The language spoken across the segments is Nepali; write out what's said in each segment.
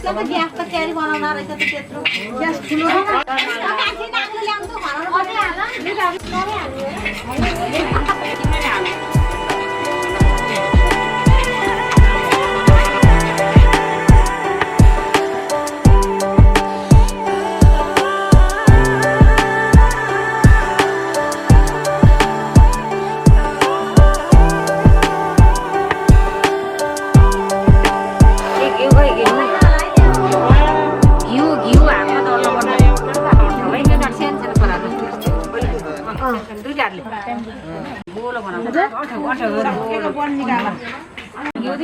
त्यो त ग्यास त क्यारी बनाउन रहेछ त त्यत्रो ग्यास ठुलो र कान्छी नाग्नु ल्याउनु त घरमा पनि हाल्न नि नरे हाल्नु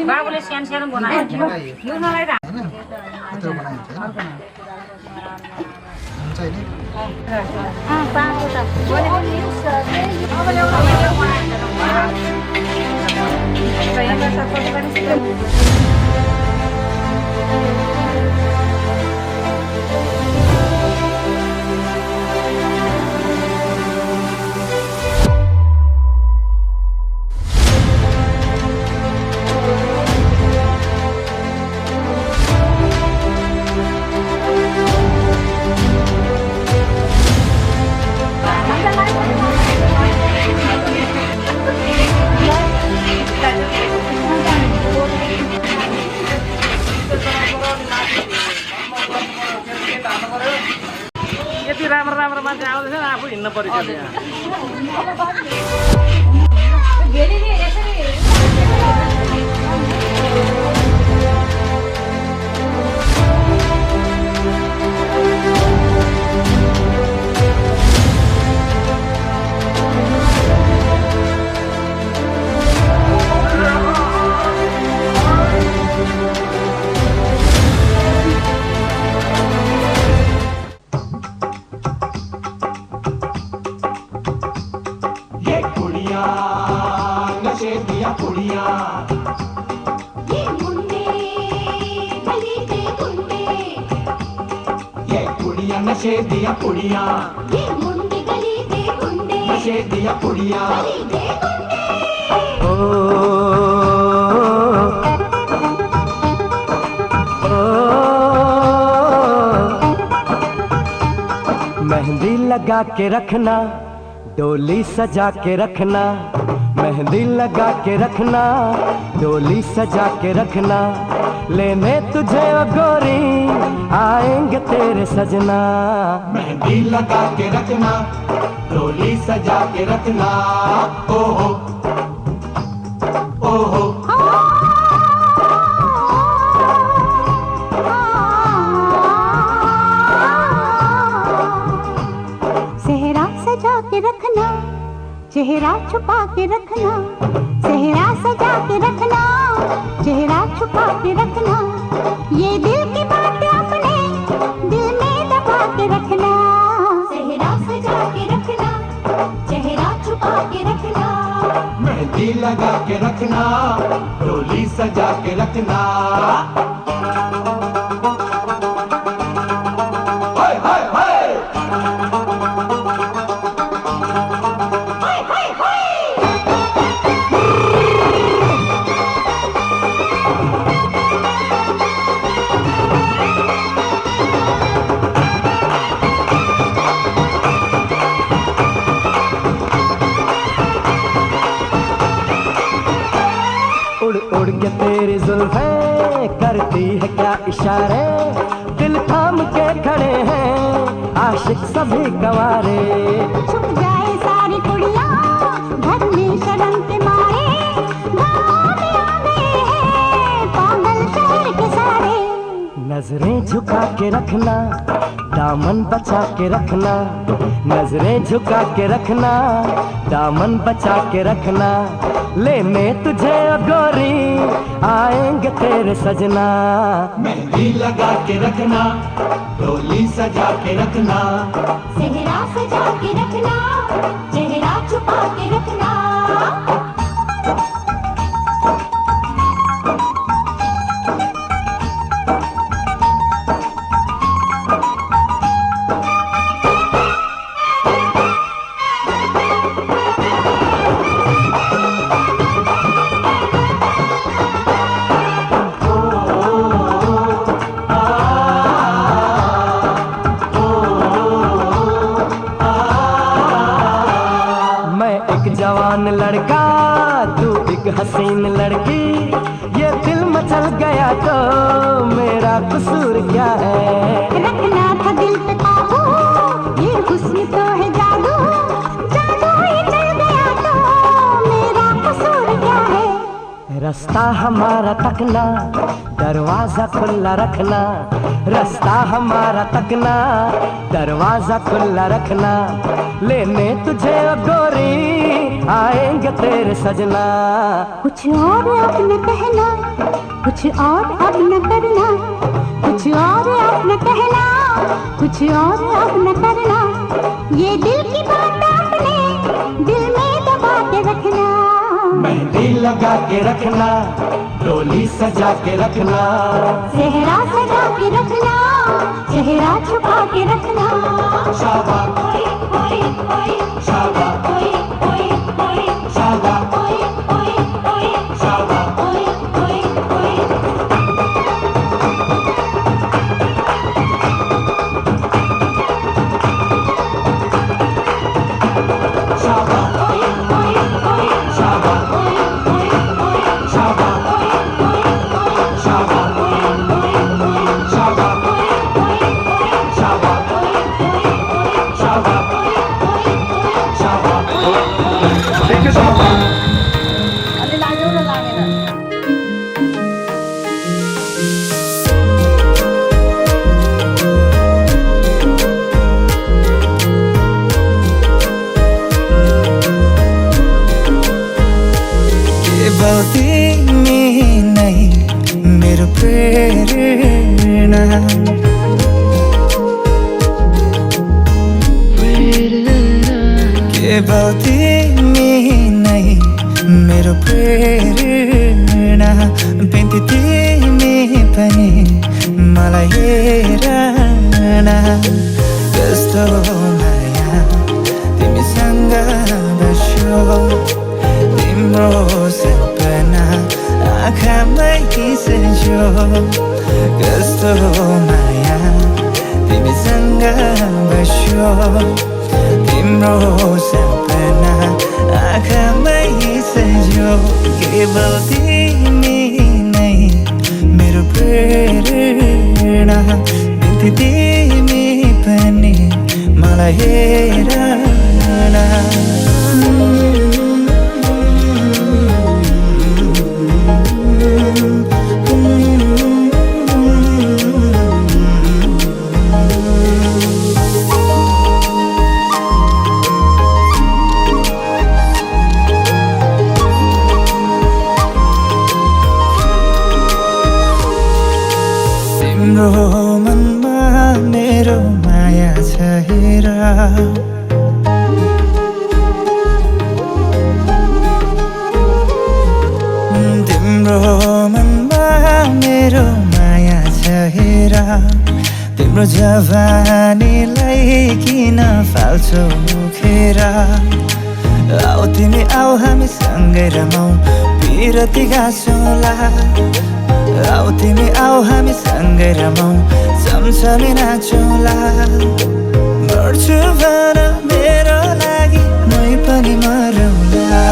बाबुले सानो सानो बनायो यो नलाई र यत्रो बनाइन्छ हुन्छ नि यति राम्रो राम्रो मान्छे आउँदैछ आफू हिँड्न पर्छ नशे दिया पुड़िया ये मुंडे गली दे गुंडे नशे दिया पुड़िया गली दे गुंडे मेहंदी लगा के रखना डोली सजा के रखना मेहंदी लगा के रखना डोली सजा के रखना लेने तुझे ओ गोरी आएंगे तेरे सजना मेहंदी लगा के रखना डोली सजा के रखना ओहो ओहो सेहरा सजा के रखना चेहरा छुपा के रखना सेहरा सजा के रखना चेहरा छुपा के रखना ये दिल की बात अपने दिल में दबा के रखना सेहरा सजा के रखना चेहरा छुपा के रखना मेहंदी लगा के रखना डोली सजा के रखना उड़ के तेरी जुल्फें करती है क्या इशारे दिल थाम के खड़े हैं आशिक सभी गंवारे छुप जाए सारी कुड़ियाँ घर में शर्म के मारे गाँव में आ गए हैं पागल शहर के सारे नजरें झुका के रखना दामन बचा के रखना नजरें झुका के रखना दामन बचा के रखना लेने तुझे गोरी आएंगे तेरे सजना मेहंदी लगा के रखना डोली सजा के रखना सेहरा सजा के रखना चेहरा छुपा के रखना जवान लड़का तू एक हसीन लड़की, ये दिल मचल गया तो मेरा कसूर क्या है। रखना था दिल पे काबू, ये हुस्न तो है जादू, जादू ही चल गया तो मेरा कसूर क्या है। रास्ता हमारा तकना, दरवाजा खुला रखना, रास्ता हमारा तकना, दरवाजा खुला रखना, लेने तुझे ओ गोरी आएंगे तेरे सजना। कुछ और अब न कहना, कुछ और अब न करना, कुछ और अब न कहना, कुछ और अब न करना, ये दिल की बात आपने दिल में दबा के रखना। मेहंदी लगा के रखना, डोली सजा के रखना, सेहरा सजा के रखना, चेहरा छुपा के रखना। शाबाश शाबाश शाबाश मेरो प्रेरणा, बिन्ती तिमी पनि मलाई हेरना। कस्तो माया तिमीसँग बस्यो, तिम्रो सपना आँखामै सजो। कस्तो माया तिमीसँग बस्यो, तिम्रो सपना आँखामै सजो। केवल तिमी नै मेरो प्रेरणा, बिन्ती तिमी पनि मलाई हेरना। तिम्रो मनमा मेरो माया छ हेर, तिम्रो मनमा मेरो माया छ हेर। तिम्रो जवानीलाई किन फाल्छौ मुखेर। आऊ तिमी आऊ हामी सँगै रमाऊ, पिरती गाँसौँला। आऊ तिमी आऊ हामी सँगै रमाऊ, सँगसँगै नाचौँला। मर्छु भन मेरो लागि मै पनि मरौँला।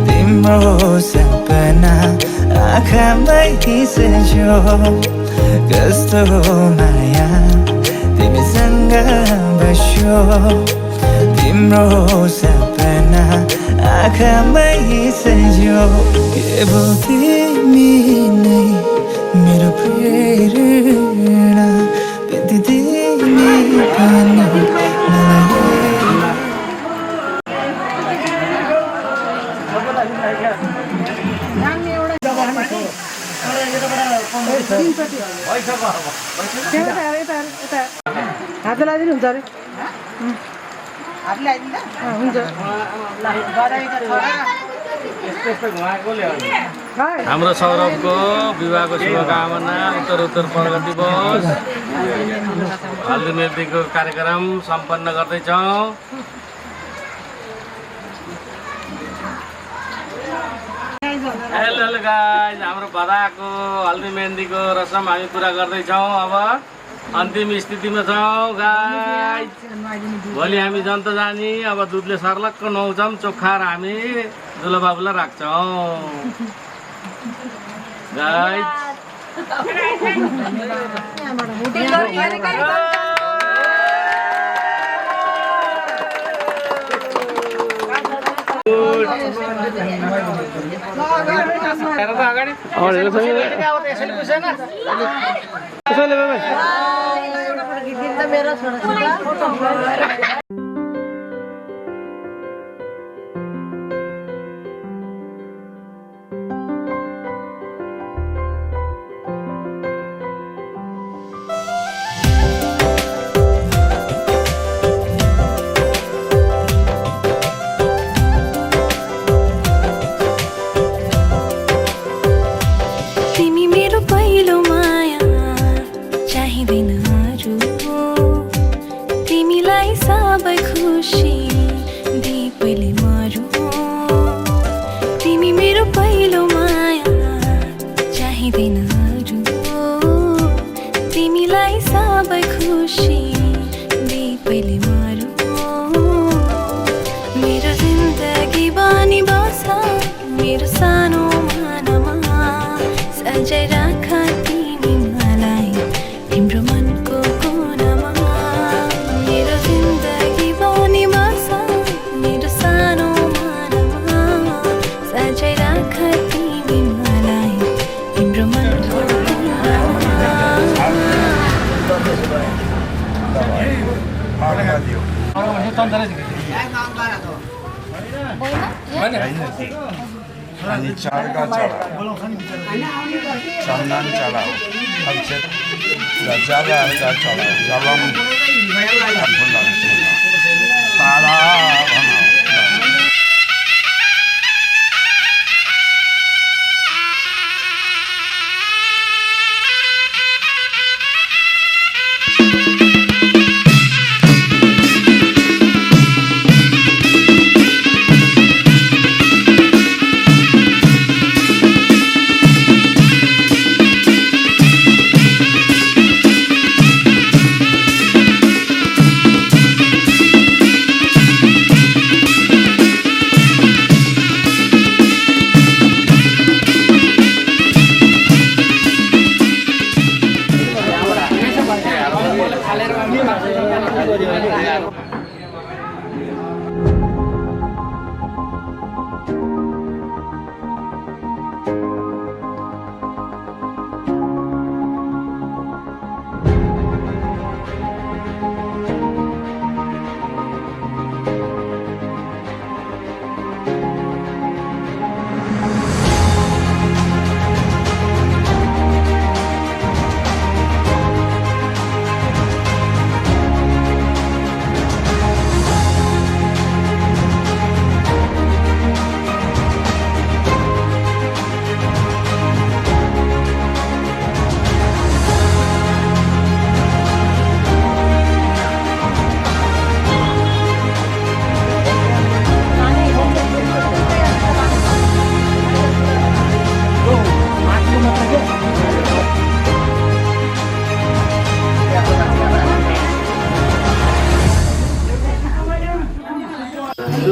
तिम्रो सपना आँखामै सजो। कस्तो माया तिमीसँग बस्यो, तिम्रो सपना आँखामै सजो। केवल तिमी नै मेरो प्रेरणा, बिन्ती तिमी पनि मलाई। हात लगाइदिनु हुन्छ अरे, हात लगाइदिँदा हुन्छ। हाम्रो सौरभको विवाहको शुभकामना उत्तर प्रगति होस्। हल्दी मेहन्दीको कार्यक्रम सम्पन्न गर्दैछौँ। हेलो गाइज, हाम्रो भदाको हल्दी मेहन्दीको रसम हामी पुरा गर्दैछौँ। अब अन्तिम स्थितिमा छौँ गाइज। भोलि हामी जन्त जाने। अब दुधले सर्लक्क नुहाउँछौँ। चोखा र हामी दुलो बाबुलाई राख्छौँ गाइज। अनि चाडका चढा चन्दन चढाऊ अक्षत चलाहरूका चढाऊ जलम फुलहरू तारा भनाऊ।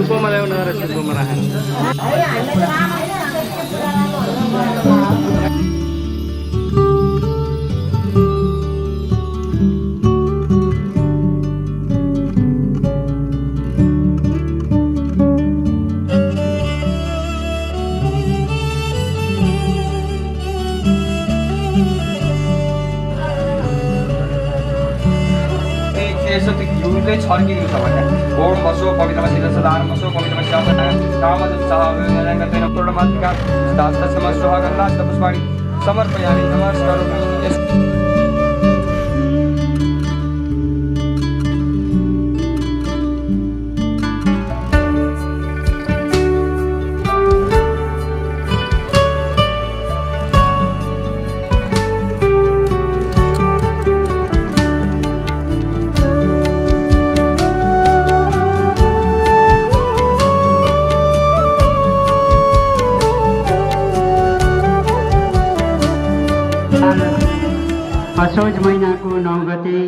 सुपोमा ल्याउनु र सुपोमा राख्नु। छर्किएको छ भने ओम बसो पवित्रमा सिद्धसदार बसो पवित्रमा शासना कामद उत्साह पूर्णमात्रिका दास्तसम सुहागन्ना पुष्पाणि समर्पयामि नमस्कार। असोज महिनाको 9 गते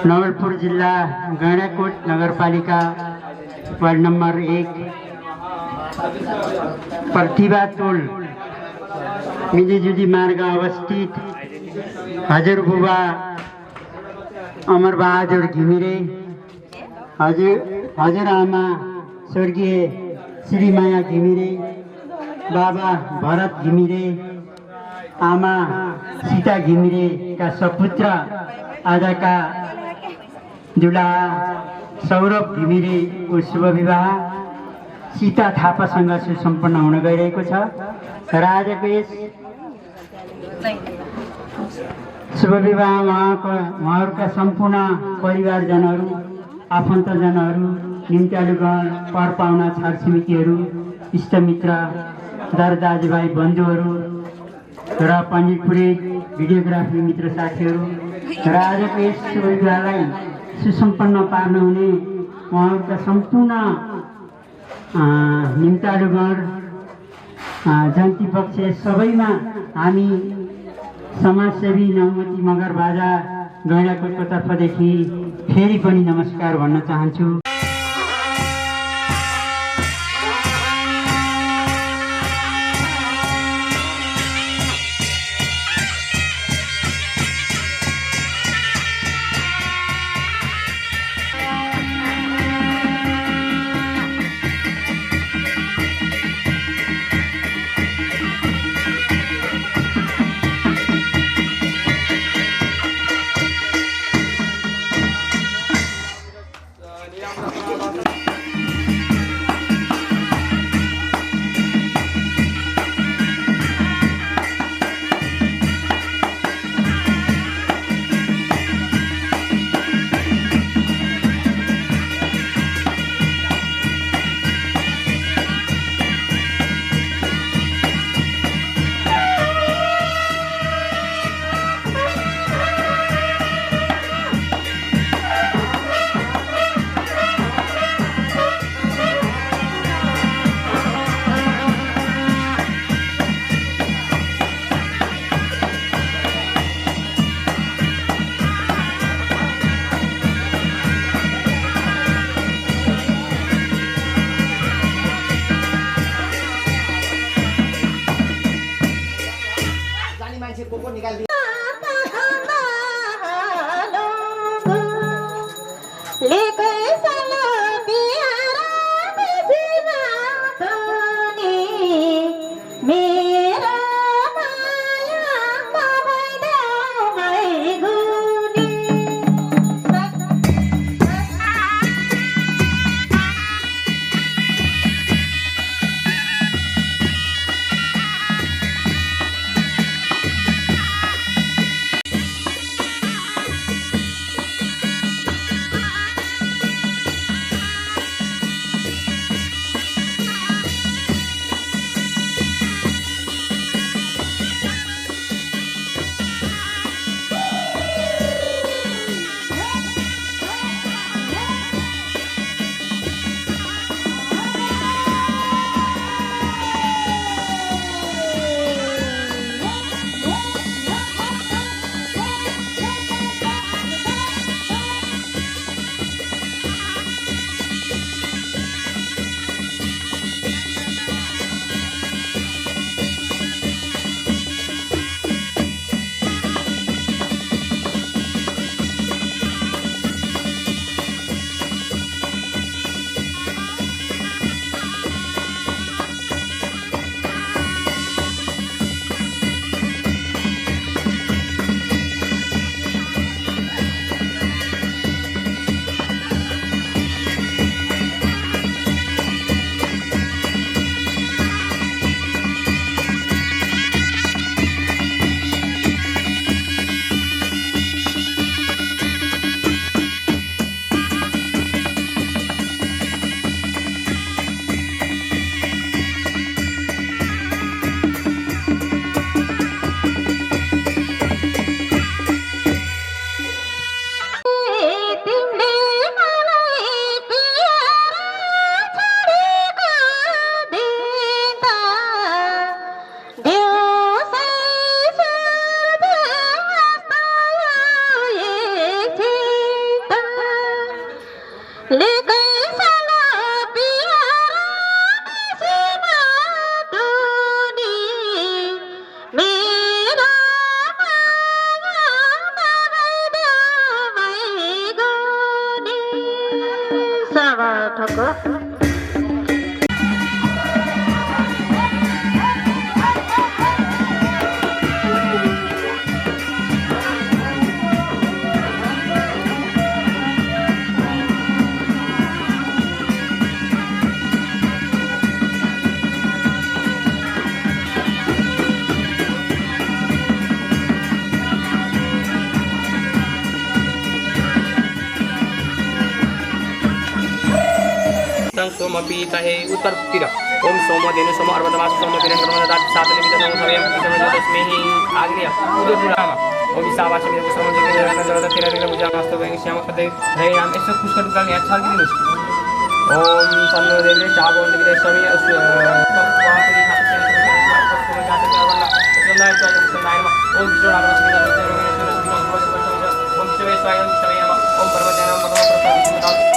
नवलपुर जिल्ला गैँडाकोट नगरपालिका वार्ड नम्बर 1 प्रतिभा टोल मिलीजुली मार्ग अवस्थित हजुरबुबा अमरबहादुर घिमिरे, हजुरआमा स्वर्गीय श्रीमाया घिमिरे, बाबा भरत घिमिरे, आमा सीता घिमिरेका सपुत्र आजका दुलाहा सौरभ घिमिरेको शुभ विवाह सीता थापासँग सुसम्पन्न हुन गइरहेको छ र आजको यस शुभ विवाहमा उहाँहरूका सम्पूर्ण परिवारजनहरू, आफन्तजनहरू, निम्त्यालुगण, परपाहुना, छरछिमेकीहरू, इष्टमित्र, दर दाजुभाइ बन्धुहरू र पण्डितपुरी भिडियोग्राफी मित्र साथीहरू र आजको यस शुभ विवाहलाई सुसम्पन्न पार्न हुने उहाँहरूका सम्पूर्ण निम्तालुगण, जन्ती पक्ष सबैमा हामी समाजसेवी नवमती मगर बाजा गैँडाकोटको तर्फदेखि फेरि पनि नमस्कार भन्न चाहन्छु। ठक्क सोमपीता हे उत्तरतिर ओम सोम धेनु सोम अर्वतमास सोम वीरेन्द्र दात सात निमित्त नौ समयम तस्मेहि आग्नेय उदयपुरामा ओम सावाच मित्र सोम जिते रन जगत तेरा दिन पूजा मास्तो गए श्याम कते रे राम यसो पुष्कर काल यहाँ छल दिनुस् ओम सन्नो देवले चाबो निमित्त समय तत्वापरि ओम जोड़ा ओम शिवे स्वयं शमयम ओम परमजनम मनो प्रसाद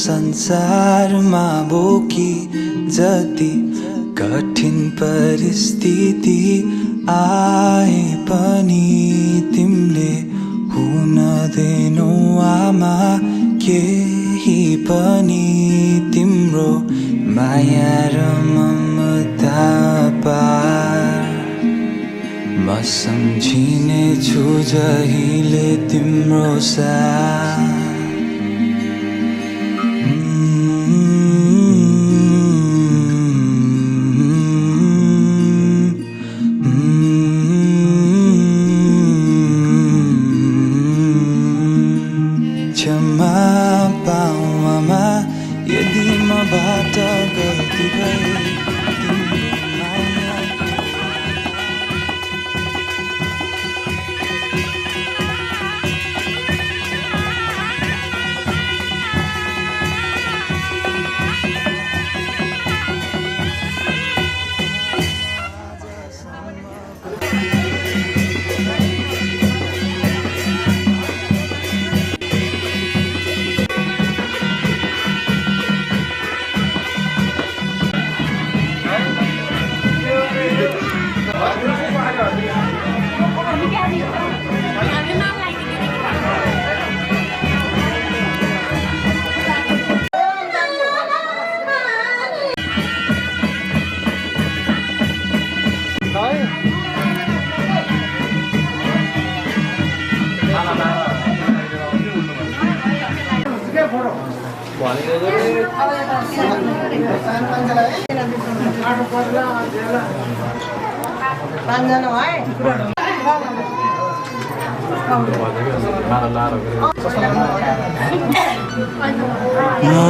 संसारमा बोकी जति कठिन परिस्थिति आए पनि तिमीले हुन दिनु आमा केही पनि तिम्रो माया र ममता पार म सम्झिने छु जहिले तिम्रो साथ क्षमा पाऊ आमा यदि मबाट गल्ती भए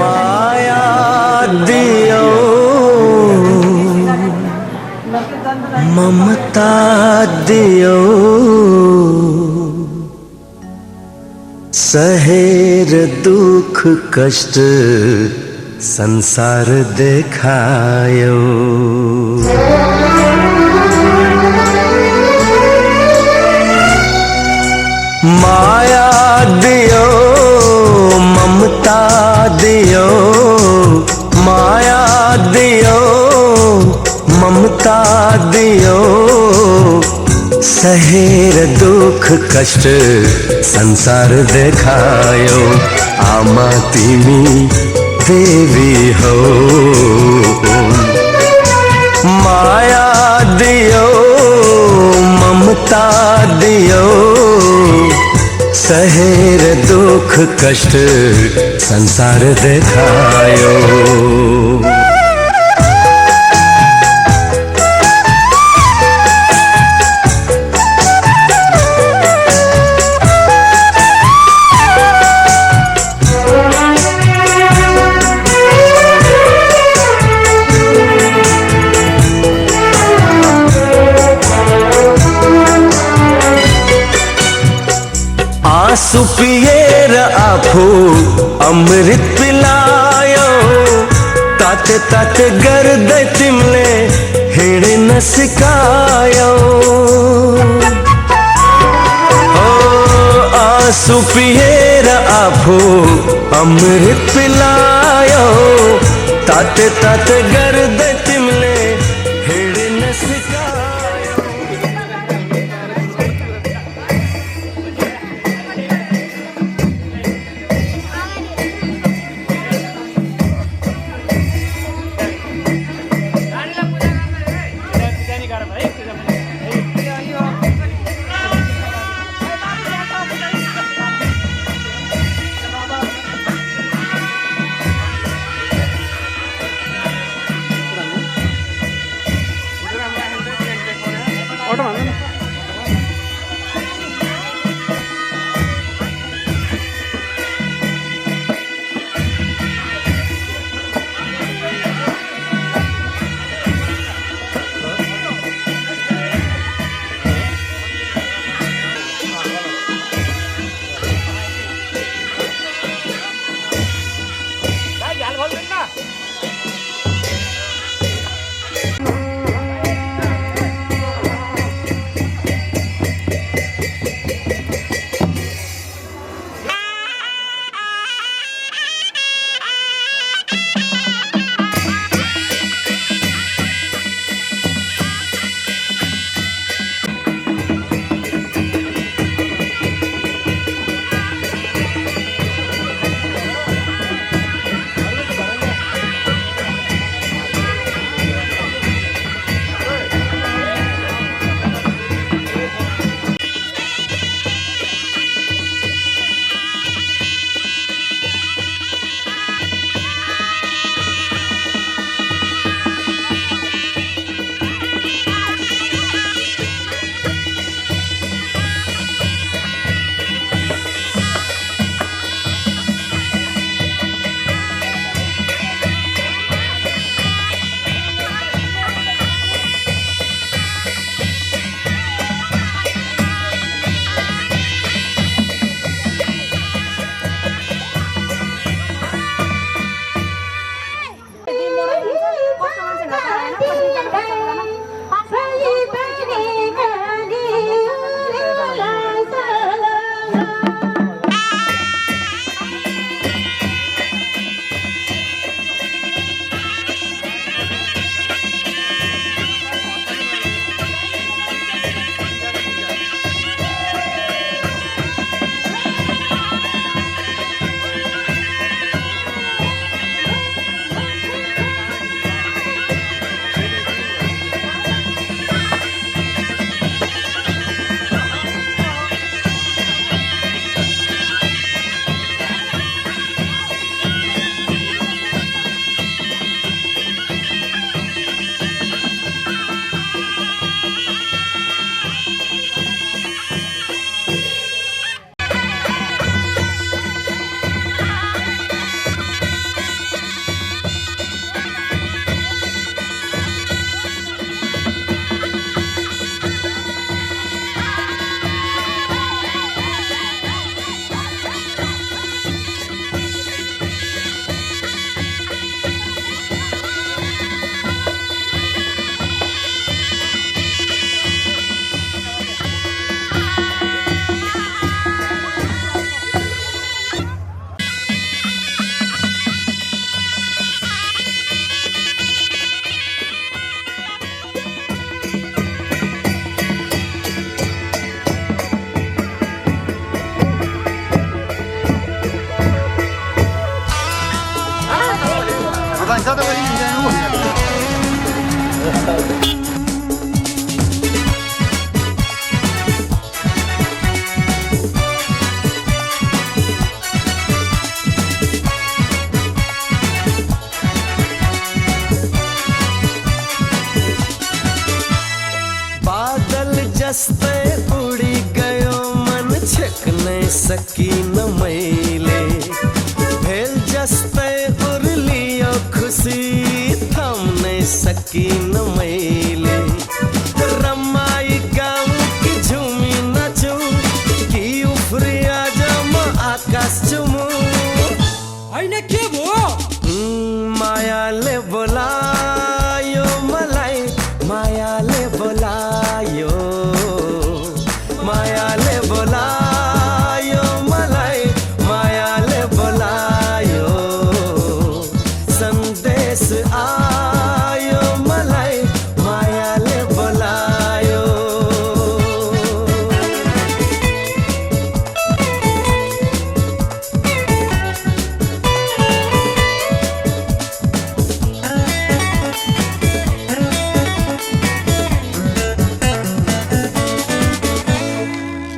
माया दियो ममता दियो सहेर दुख कष्ट संसार देखायो माया दियो ममता दियो माया दियो ममता दियो सहेर दुख कष्ट संसार देखायो आमा तिमी देवी हो माया दियो ममता दियो सहेर दुख कष्ट संसार देखायो आँसु पिएर आफू अमृत पिलायो ताते ताते गर्दै तिमीले हिँड्न सिकायो आँसु पिएर आफू अमृत पिलायो ताते ताते गर्दै तिमीले हिँड्न सिकायो जस्तै उडी गयो मन छेक्न सकिन मैले भेल जस्तै उर्लियो खुसी थाम्न सकिन मैले रमाई गाउँ कि झुमी नाचौँ कि उफ्री आज म आकाश चुमु होइन के भयो मायाले बोलायो मलाई मायाले बोलायो मायाले बोलायो मलाई मायाले बोलायो सन्देश आयो मलाई मायाले बोलायो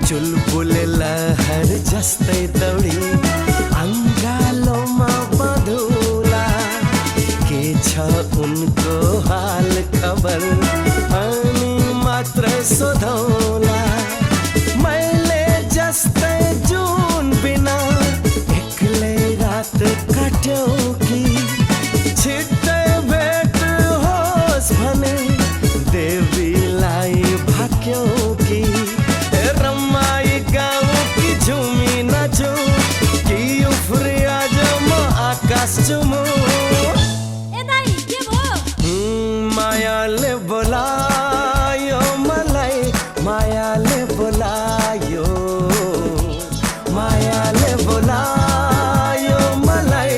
चुलबुले लहर जस्तै दौडी अङ्गालोमा बधुला के छ उनको हाल खबर अनि मात्र सोधौला मैले जस्तै जुन बिना एक्लै रात काट्यौ कि छिट्टै भेट होस् भने देवीलाई भाग्यौ कि रमाई गाउँ कि झुमी नाचौँ कि उफ्री आज म आकाश चुमु मायाले बोलायो मलाई मायाले बोलायो मायाले बोलायो मलाई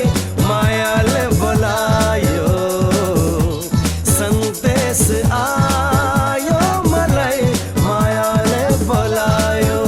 मायाले बोलायो सन्देश आयो मलाई मायाले बोलायो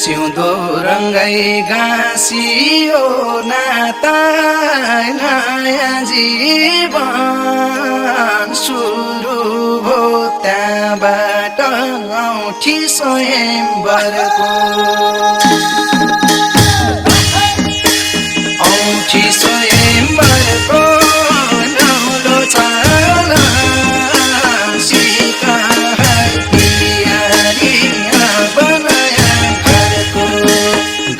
सिउँदो रङ्गाई गाँसियो नाता नयाँ जीवन सुरु भो त्यहाँबाट औठी स्वयंवरको औठी स्वयंवरको नौलो चाला सीता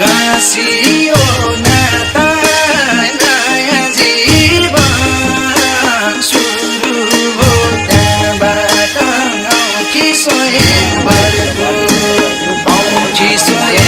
गाँसियो नाता नयाँ जीवन सुरु भो त्यहाँबाट औठी स्वयंवरको औठी स्वयं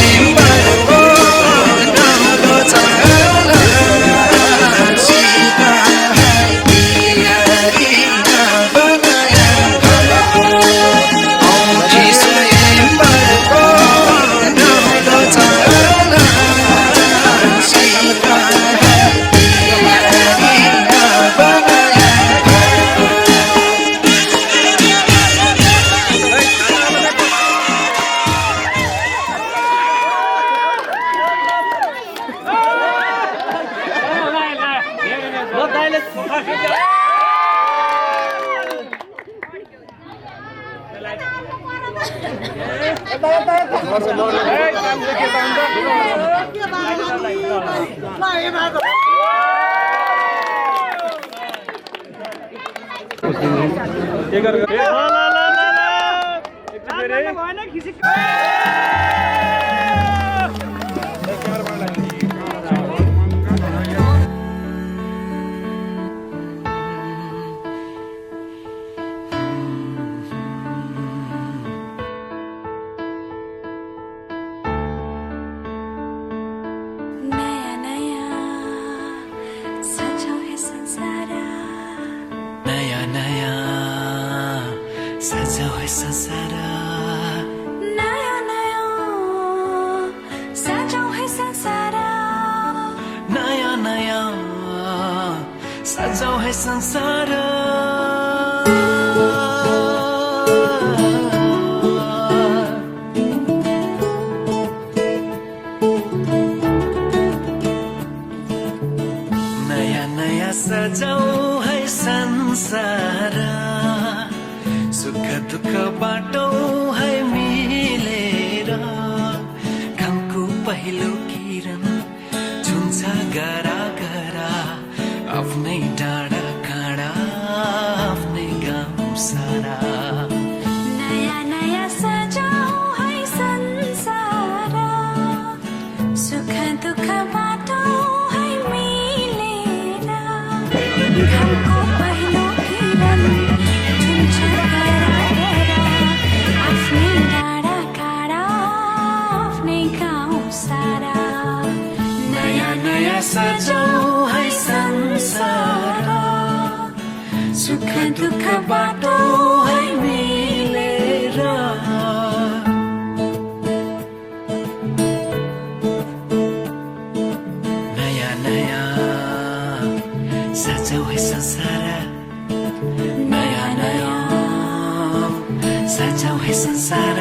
सजाऊ है संसार सुख दुख बाटौ है मिलेर घामको पहिलो किरण छुन्छ गरा गरा आफ्नै डाँडा काँडा आफ्नै गाउँ सारा नयाँ नयाँ सजाऊ है संसार सुख दुख बाटौ है मिलेर घामको पहिलो किरण छुन्छ गरा गरा आफ्नै डाँडा काँडा आफ्नै गाउँ सारा नयाँ नयाँ सजाऊ है संसार सुख दुख बाटो है मिलेर नयाँ नयाँ सजाऊ है संसार नयाँ नयाँ सजाऊ है संसार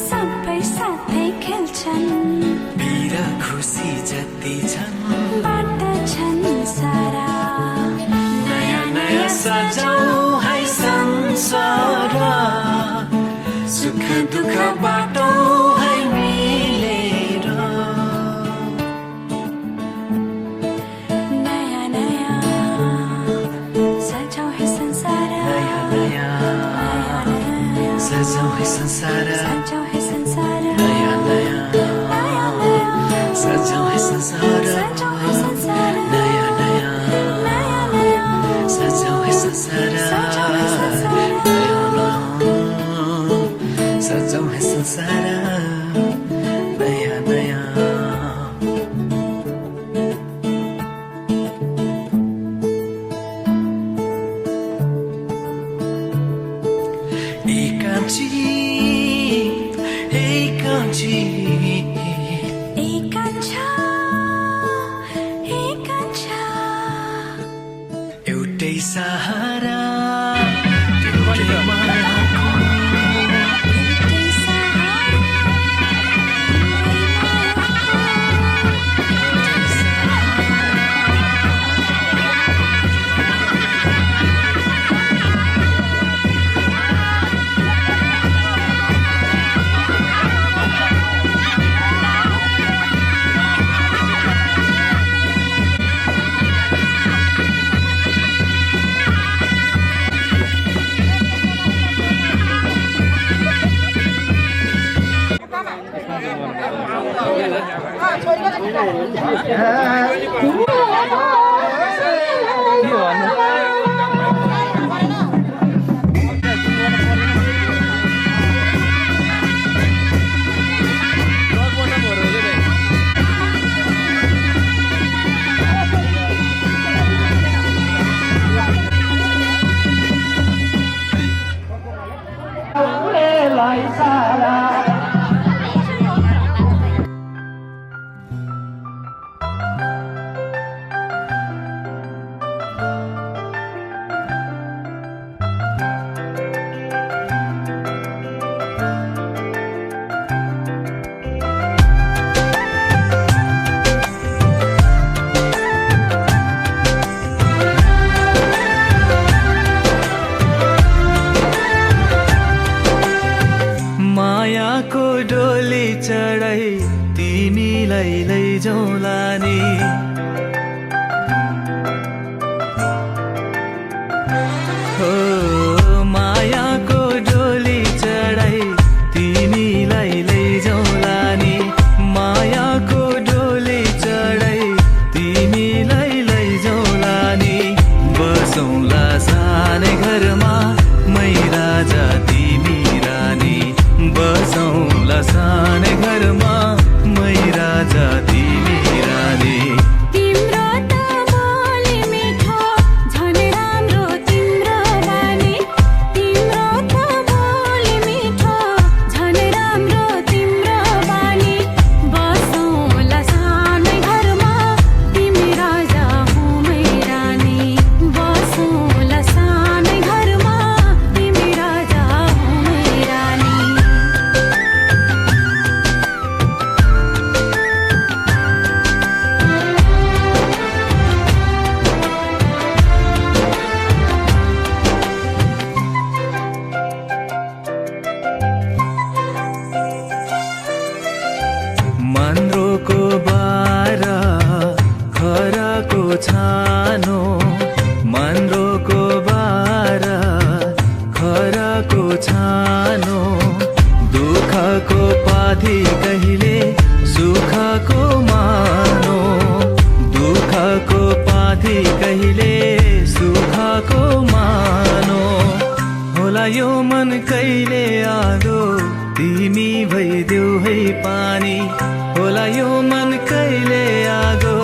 सबै साथै खेल्छन् वीर खुसी जति छन् बाँड्छन् सारा नयाँ नयाँ सजाऊ है संसार सुख दुख बाटो है मिलेर नयाँ नयाँ सजाऊ है संसार नयाँ नयाँ सजाऊ है संसार सजाऊ है संसार नयाँ नयाँ सजाऊ है संसार सजाऊ है संसार नयाँ नयाँ सजाऊ है संसार सजाऊ है संसार नयाँ नयाँ एकांची एकांची एकांछ मायाको डोली चढाई तिमीलाई लैजाउँला नि हो मायाको डोली चढाई तिमीलाई लैजाउँला नि मायाको डोली चढाई तिमीलाई लैजाउँला नि बसौँला सानै घरमा मै राजा तिमी रानी बसौँला सानै घरमा मै राजा तिमी रानी तिम्रो त बोली मिठो झन् राम्रो तिम्रो बानी तिम्रो त बोली मिठो झन् राम्रो तिम्रो बानी बसौँला सानै घरमा तिमी राजा हुँ मै रानी बसौँला सानै घरमा तिमी राजा हुँ मै रानी मन्द्रोको बारा खराको छानो मन्द्रोको बारा खराको छानो दुःखको पाथी कहिले सुखको मानो दुःखको पाथी कहिले सुखको मानो होला यो मन कहिले आगो तिमी भइदेऊ है पानी होला यो मन कहिले आगो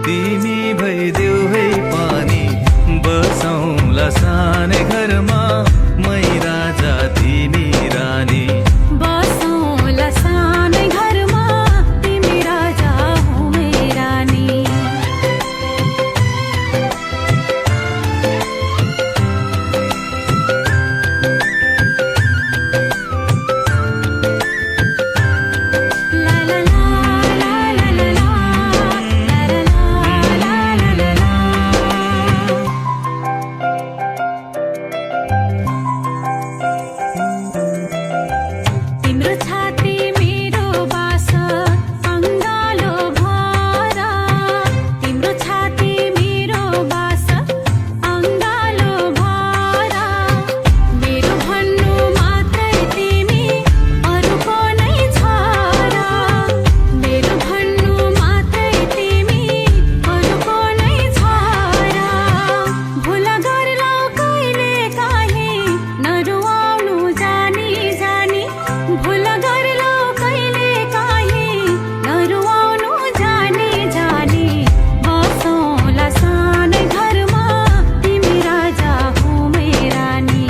तिमी भइदेऊ है पानी बसौँला सानै घरमा मै राजा तिमी रानी बसौँला सानै घरमा तिमी राजा हुँ मै रानी ला ला ला ला ला ला तिम्रो छाती मेरो बास अङ्गालो भर तिम्रो छाती मेरो बास अङ्गालो भर मेरो भन्नु मात्रै तिमी अरूको नै छ र मेरो भन्नु मात्रै तिमी अरूको नै छ र भुल गर्लौ कहिले काहीँ नरुवाउनु जानी जानी भुल गर्लौ कहिले काहीँ नरुवाउनु जानी जानी बसौँला सानै घरमा तिमी राजा हुँ मै रानी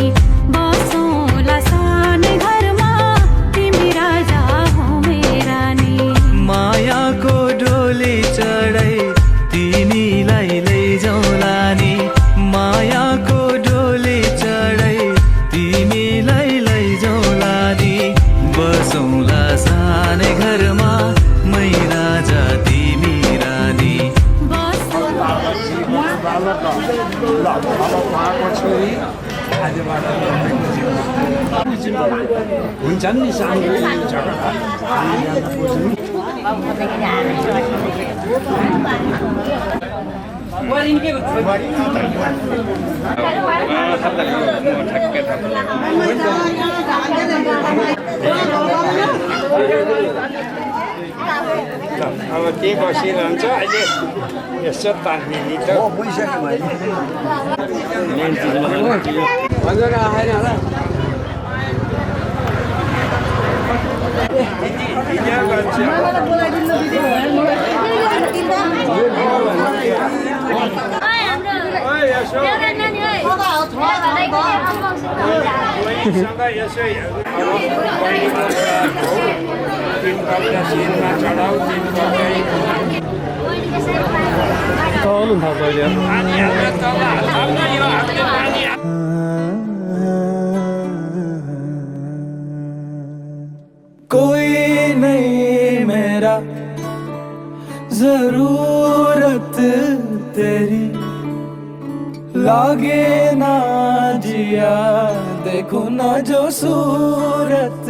बसौँला सानै घरमा तिमी राजा हुँ मै रानी मायाको डोली चढाई तिमीलाई लैजाउँला नि मायाको डोली चढाई तिमीलाई लैजाउँला नि बसौँला सानै घरमा मै राजा तिमी रानी हुन्छन् नि सानो झगडा अब के बसिरहन्छ अहिले यसो तान्ने त कोई नहीं मेरा जरूरत तेरी लागे ना जिया देखो ना जो सूरत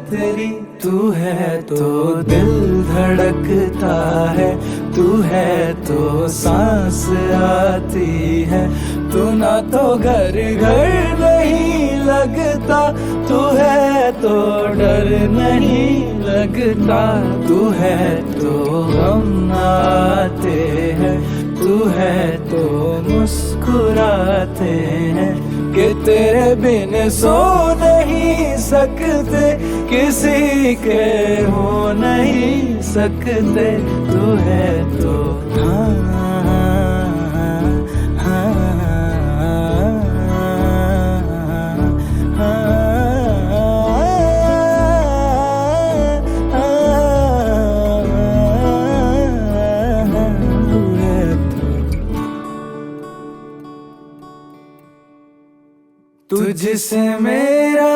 तेरी तू है तो दिल धड़कता है तू है तो सांस आती है तू ना तो घर घर नहीं लगता तू है तो डर नहीं लगता तू है तो गम आते हैं तू है तो मुस्कुराते हैं कि तेरे बिन सो नहीं सकते किसी के हो नहीं सकते तू है तो तुझसे मेरा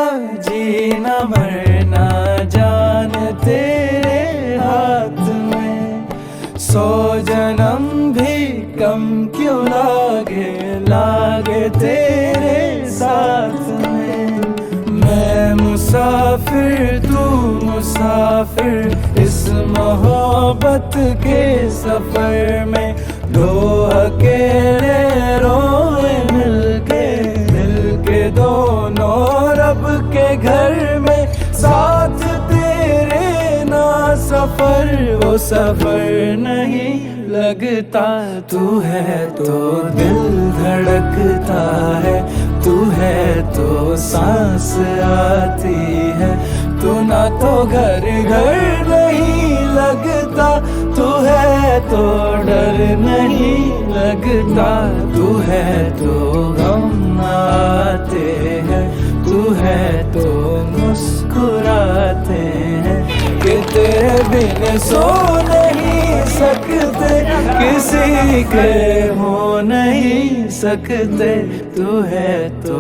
जीना मरना जान तेरे हाथ में 100 जन्म भी कम क्यों लागे तेरे साथ में मैं मुसाफिर तू मुसाफिर इस मोहब्बत के सफर में दो अकेले रोए मिलके दोनों रब के घर में साथ तेरे ना सफर वो सफर नहीं लगता तू है तो दिल धड़कता है तू है तो सांस आती है तू ना तो घर घर नहीं लगता तू है तो डर नहीं लगता तू है तो गम आते हैं तू है तो मुस्कुराते हैं कि तेरे बिन सो नहीं सकते किसी के हो नहीं सकते तू है तो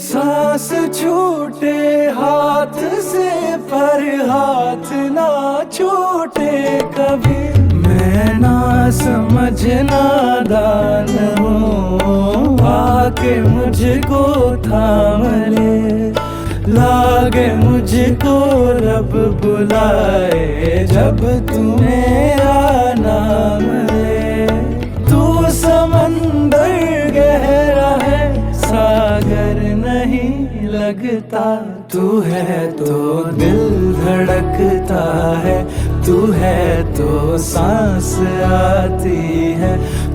सांस छूटे हाथ से पर हाथ ना छूटे कभी मैं ना समझ नादान हूँ आके मुझको थाम ले लागे मुझको रब बुलाए जब तुम्हें नाम ले तू समंदर गहरा है सागर नहीं लगता तू है तो दिल धड़कता है तू है तो सांस आती है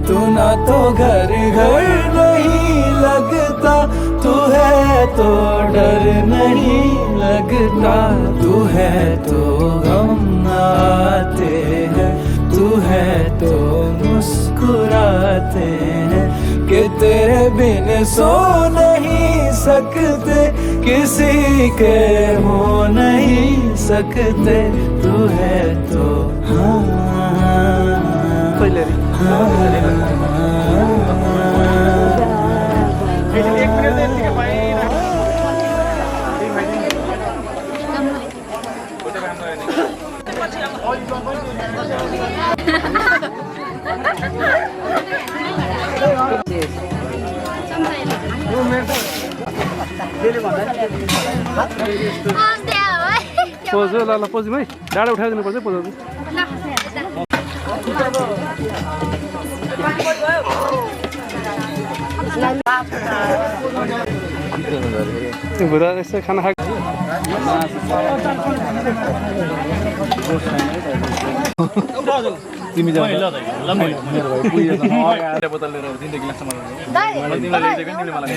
तू ना तो घर घर नहीं लगता तू है तो डर नहीं लगता तू है तो गम आते हैं तू है तो मुस्कुराते हैं कि तेरे बिन सो नहीं सकते किसी के हो नहीं सकते तू है तो हाँ पोज ल ल पोजौँ है डाँडा उठाइदिनु पर्छ पोज भुरा यसो खाना खाएको तिमी जाऊ बोतल लिएर तिनवटा गिलासमा तिमीलाई ल्याइदिएको तिमीले मलाई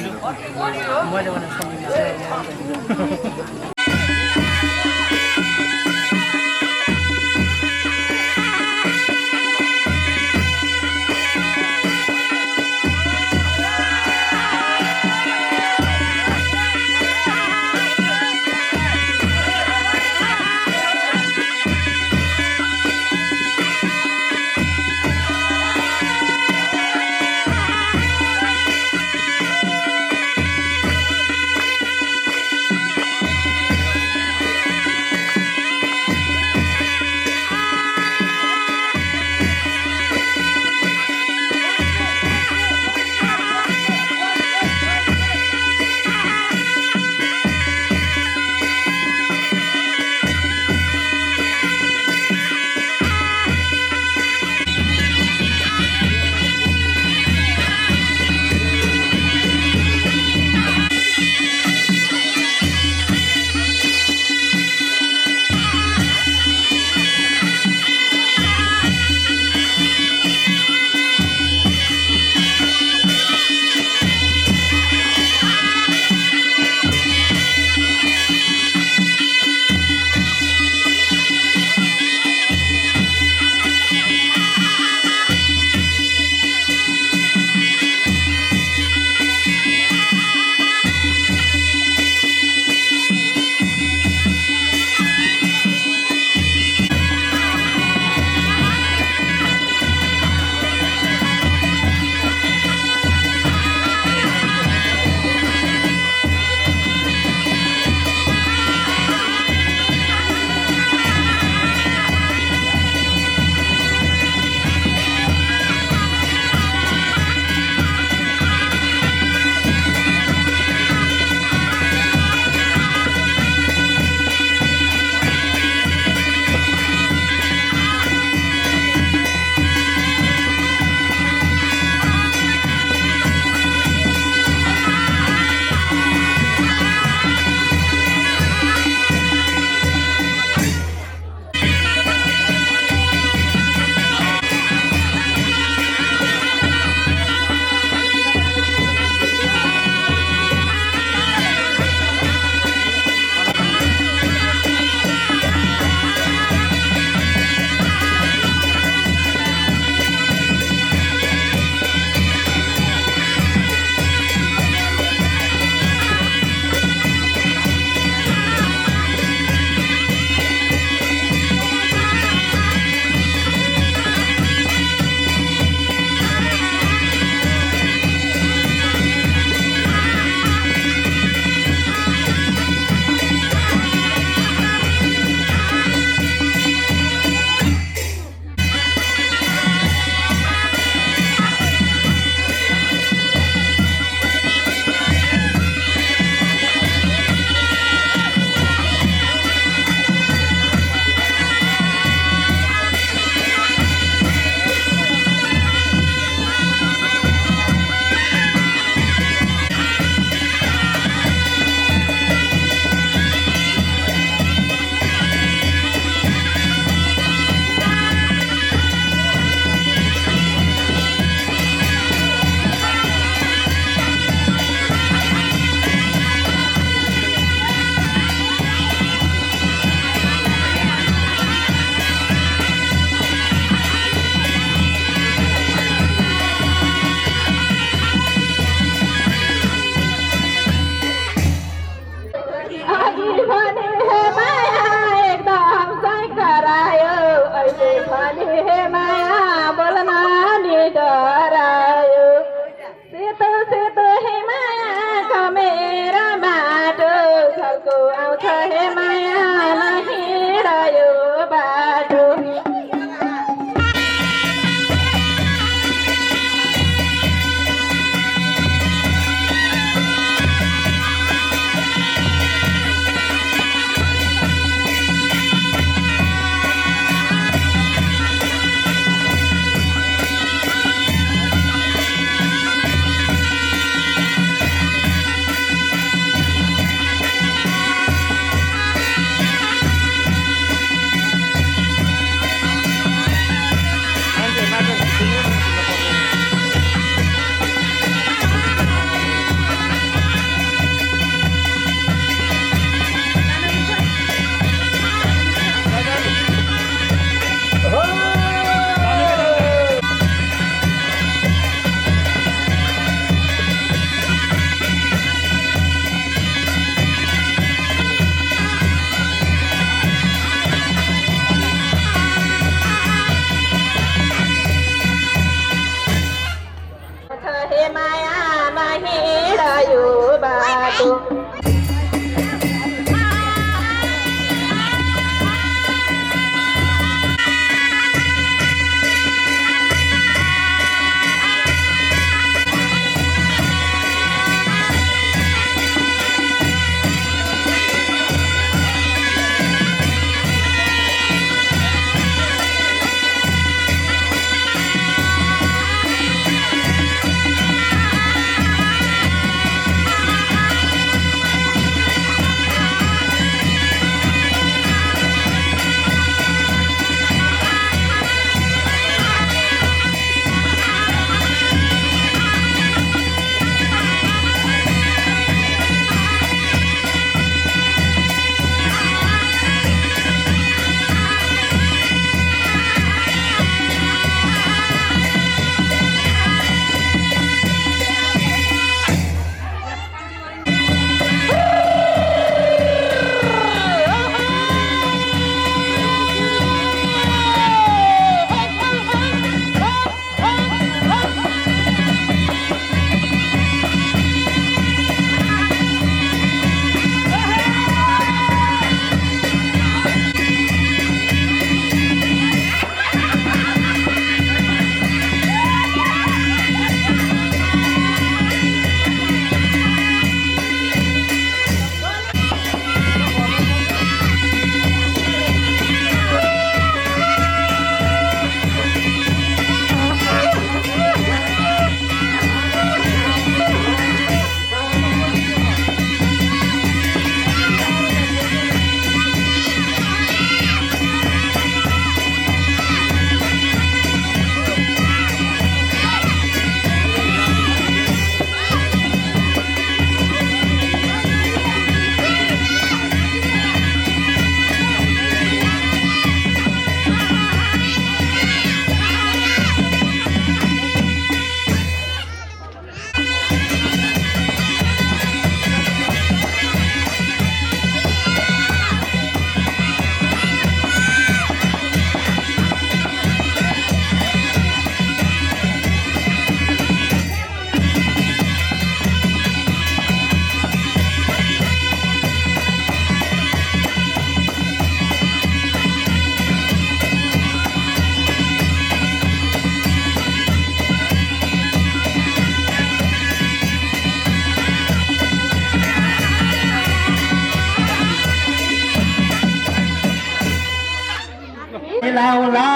मिलाउला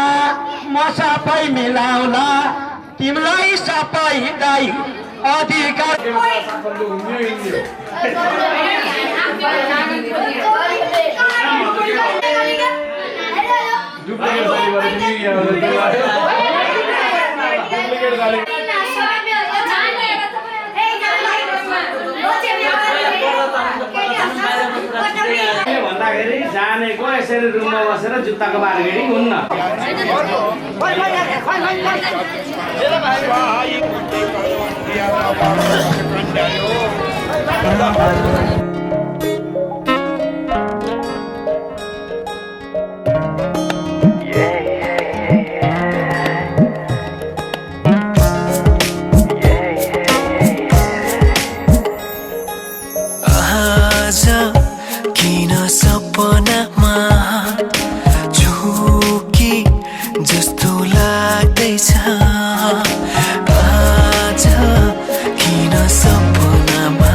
म सबै मिलाउला तिमीलाई सबैलाई अधिकार भन्दाखेरि जानेको यसरी रुममा बसेर जुत्ताको बार्गेनिङ हुन्न। किन सपनामा झुकी जस्तो लाग्दैछ आज किन सपनामा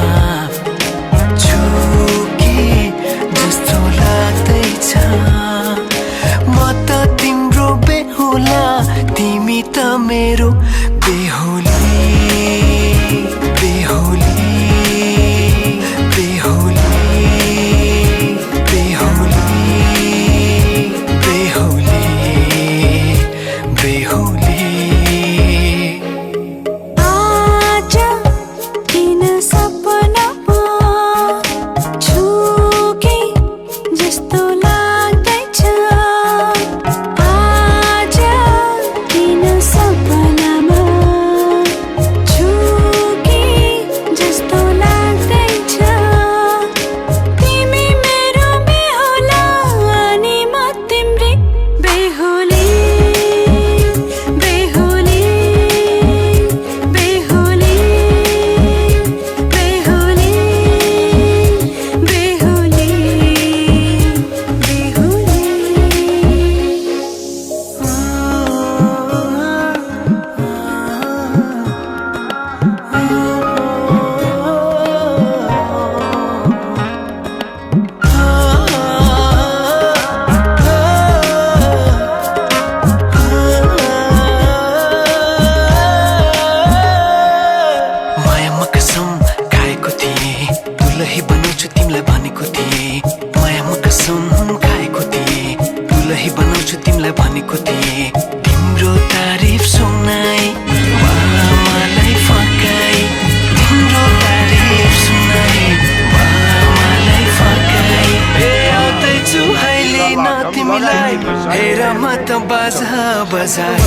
त बाजा बजाए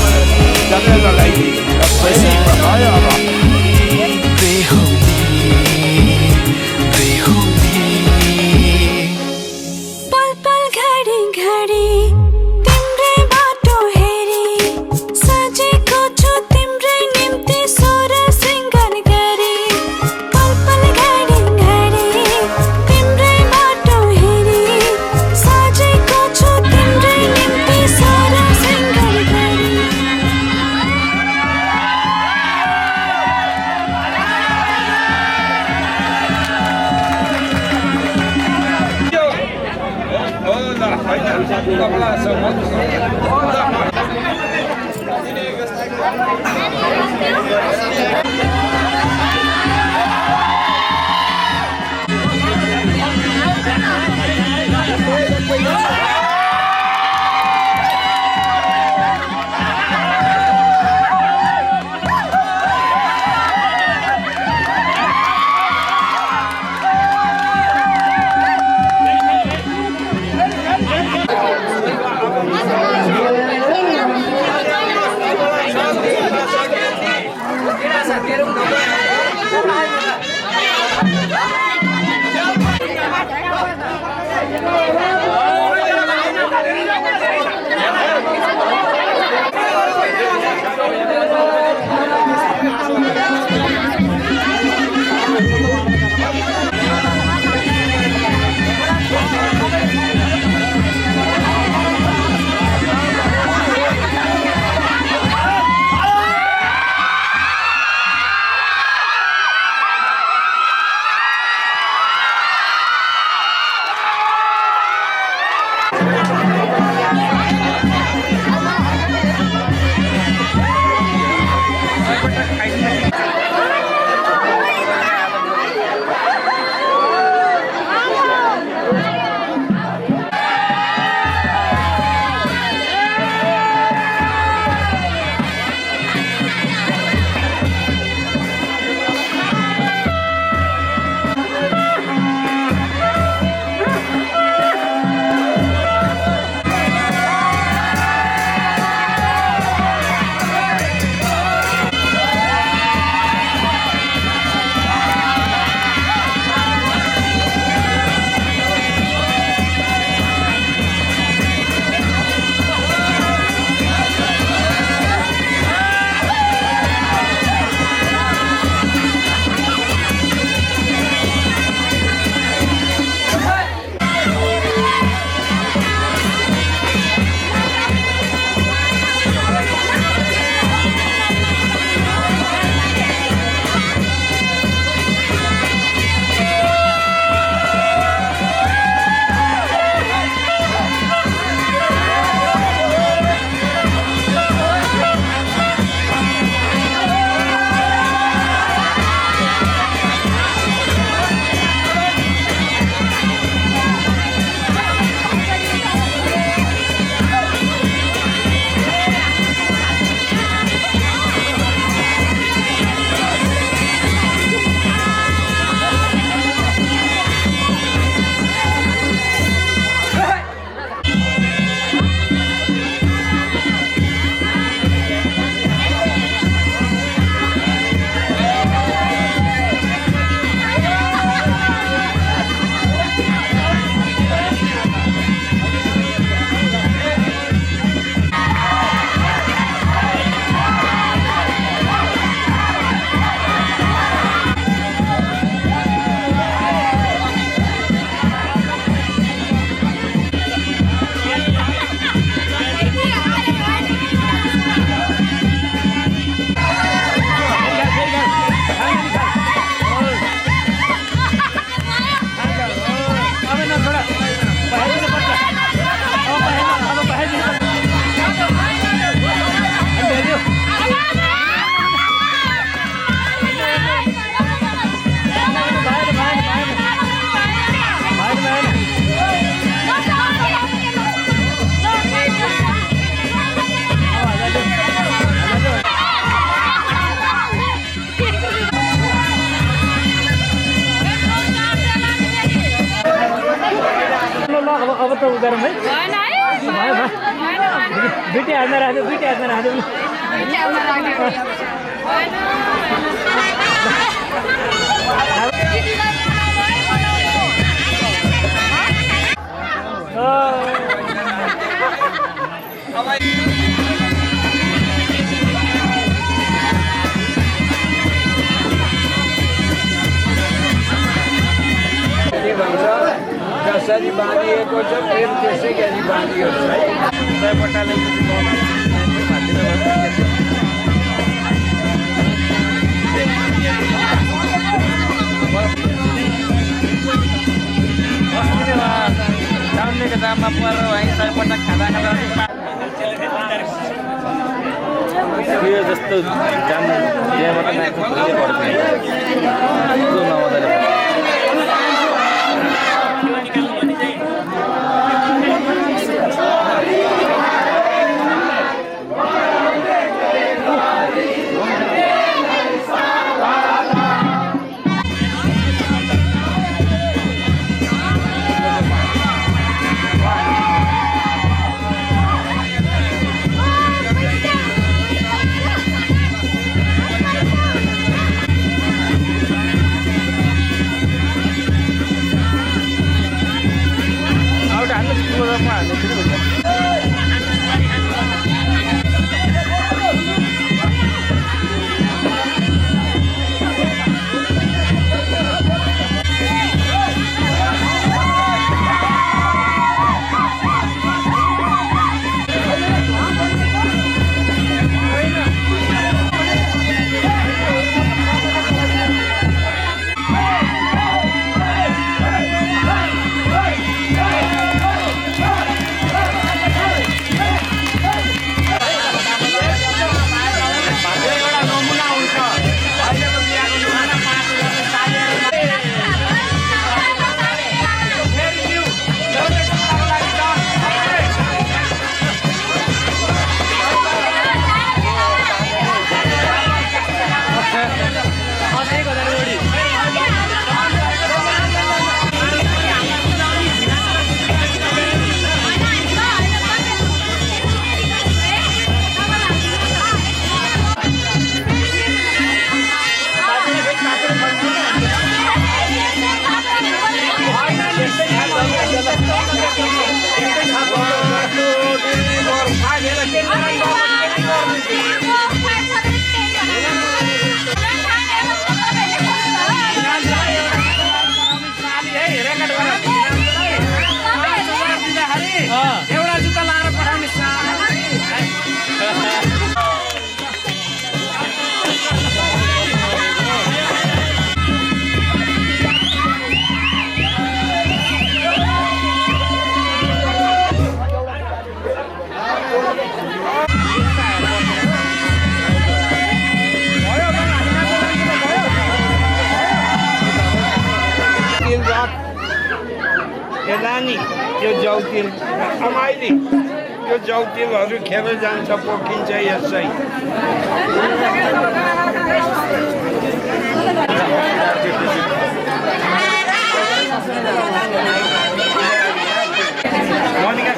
पल पल घडी घडी तिम्रै बाटो हेरी सजेको छु तिम्रै निम्ति सोर सिंगार गरी पल पल घडी घडी तिम्रै बाटो हेरी सजेको छु तिम्रै निम्ति सोर सिंगार गरी अब त गरम है दुईटै हातमा राख्नु दुईटै हातमा राख्नु के भन्छ जसरी बाँधिएको छ फेरि त्यसै गरी बाँधिएको छ है सयपट्टाले डाउनेको दाममा परेर है सयपट्टा खाँदा यो जस्तो जान्नु एउटा जुत्ता लाएर पठाउने नानी यो जौतिल अमाइली यो जौतिलहरू खेर जान्छ पोखिन्छ यसै मोनिका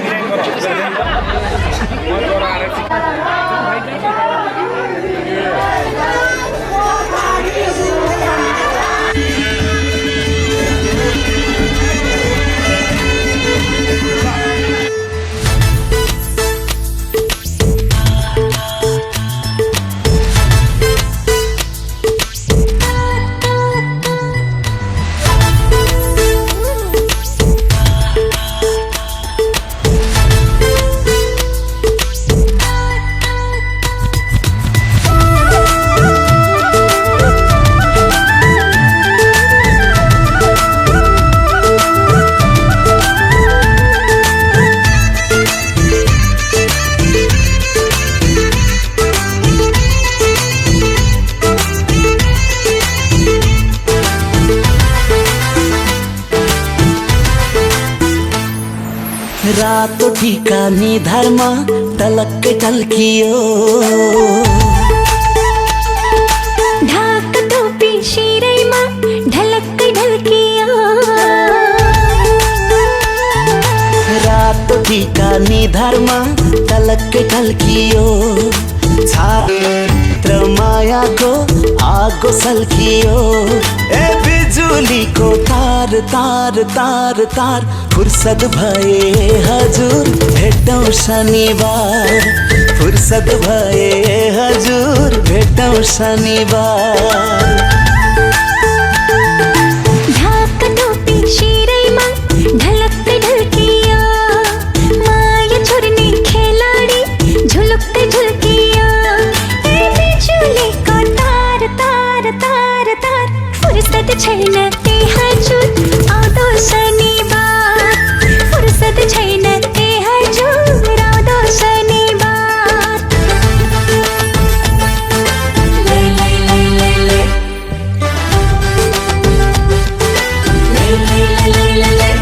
रातो टीका निधारमा टलक्कै टल्कियो ढाक टोपी शिरैमा ढलक्कै ढल्कियो रातो टीका निधारमा टलक्कै तलक्कै टल्कियो छात्र मायाको आगो सल्कियो ए बिजुलीको तार तार तार तार फुर्सद भए हजुर भेटौँ शनिबार फुर्सद भए हजुर भेटौँ शनिबार ढाक टोपी शिरैमा ढलक्कै ढल्कियो माया छोड्ने खेलाडी झुलुक्कै झुल्कियो ए बिजुलीको तार तार तार तार फुर्सद छैन ए हजुर आउँदो शनिबार फुर्सद छैन ए हजुर आउँदो शनिबार लै लै लै लै लै लै लै लै लै लै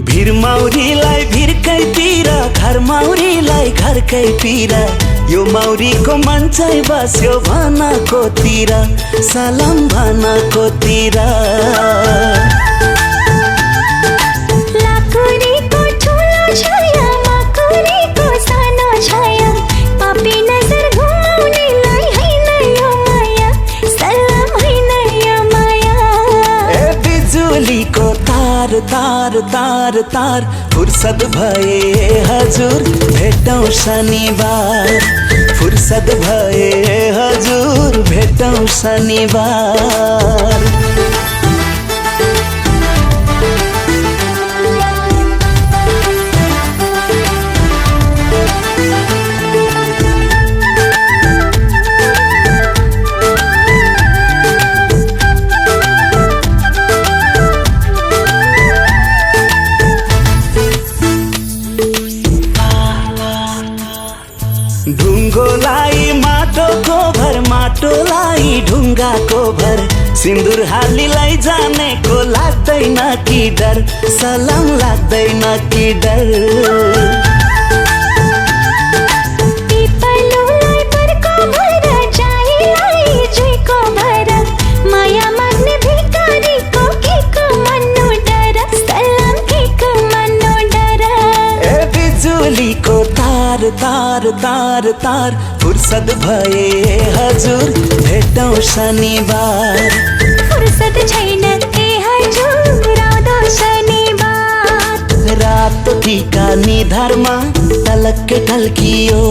भिर मौरीलाई भिरकै पिरा घर मौरीलाई घरकै पिरा यो मौरीको मन चाहिँ बस्यो भनको तिर सलाम भनको तिर लाकुरीको ठुलो छाया माकुरीको सानो छाया पापी नजर घुमाउनेलाई हैन यो माया सलाम हैन यो माया ए बिजुलीको तार तार तार तार फुर्सद भए हजुर भेटौँ शनिबार फुर्सद भए हजुर भेटौँ शनिबार ढुङ्गोलाई माटोको भर माटोलाई ढुङ्गाको भर सिन्दुर हालीलाई जानेको लाग्दैन कि डर सलाम लाग्दैन कि डर पिपलुलाई बरको भर जाइलाई जुइको भर माया माग्ने भिखारीको केको मन्नु डर सलाम केको मन्नु डर ए बिजुलीको तार तार तार तार फुर्सद भए हजुर भेटौँ शनिबार फुर्सद छैन ए हजुर आउँदो शनिबार रातो टीका निधारमा तलक्कै टल्कियो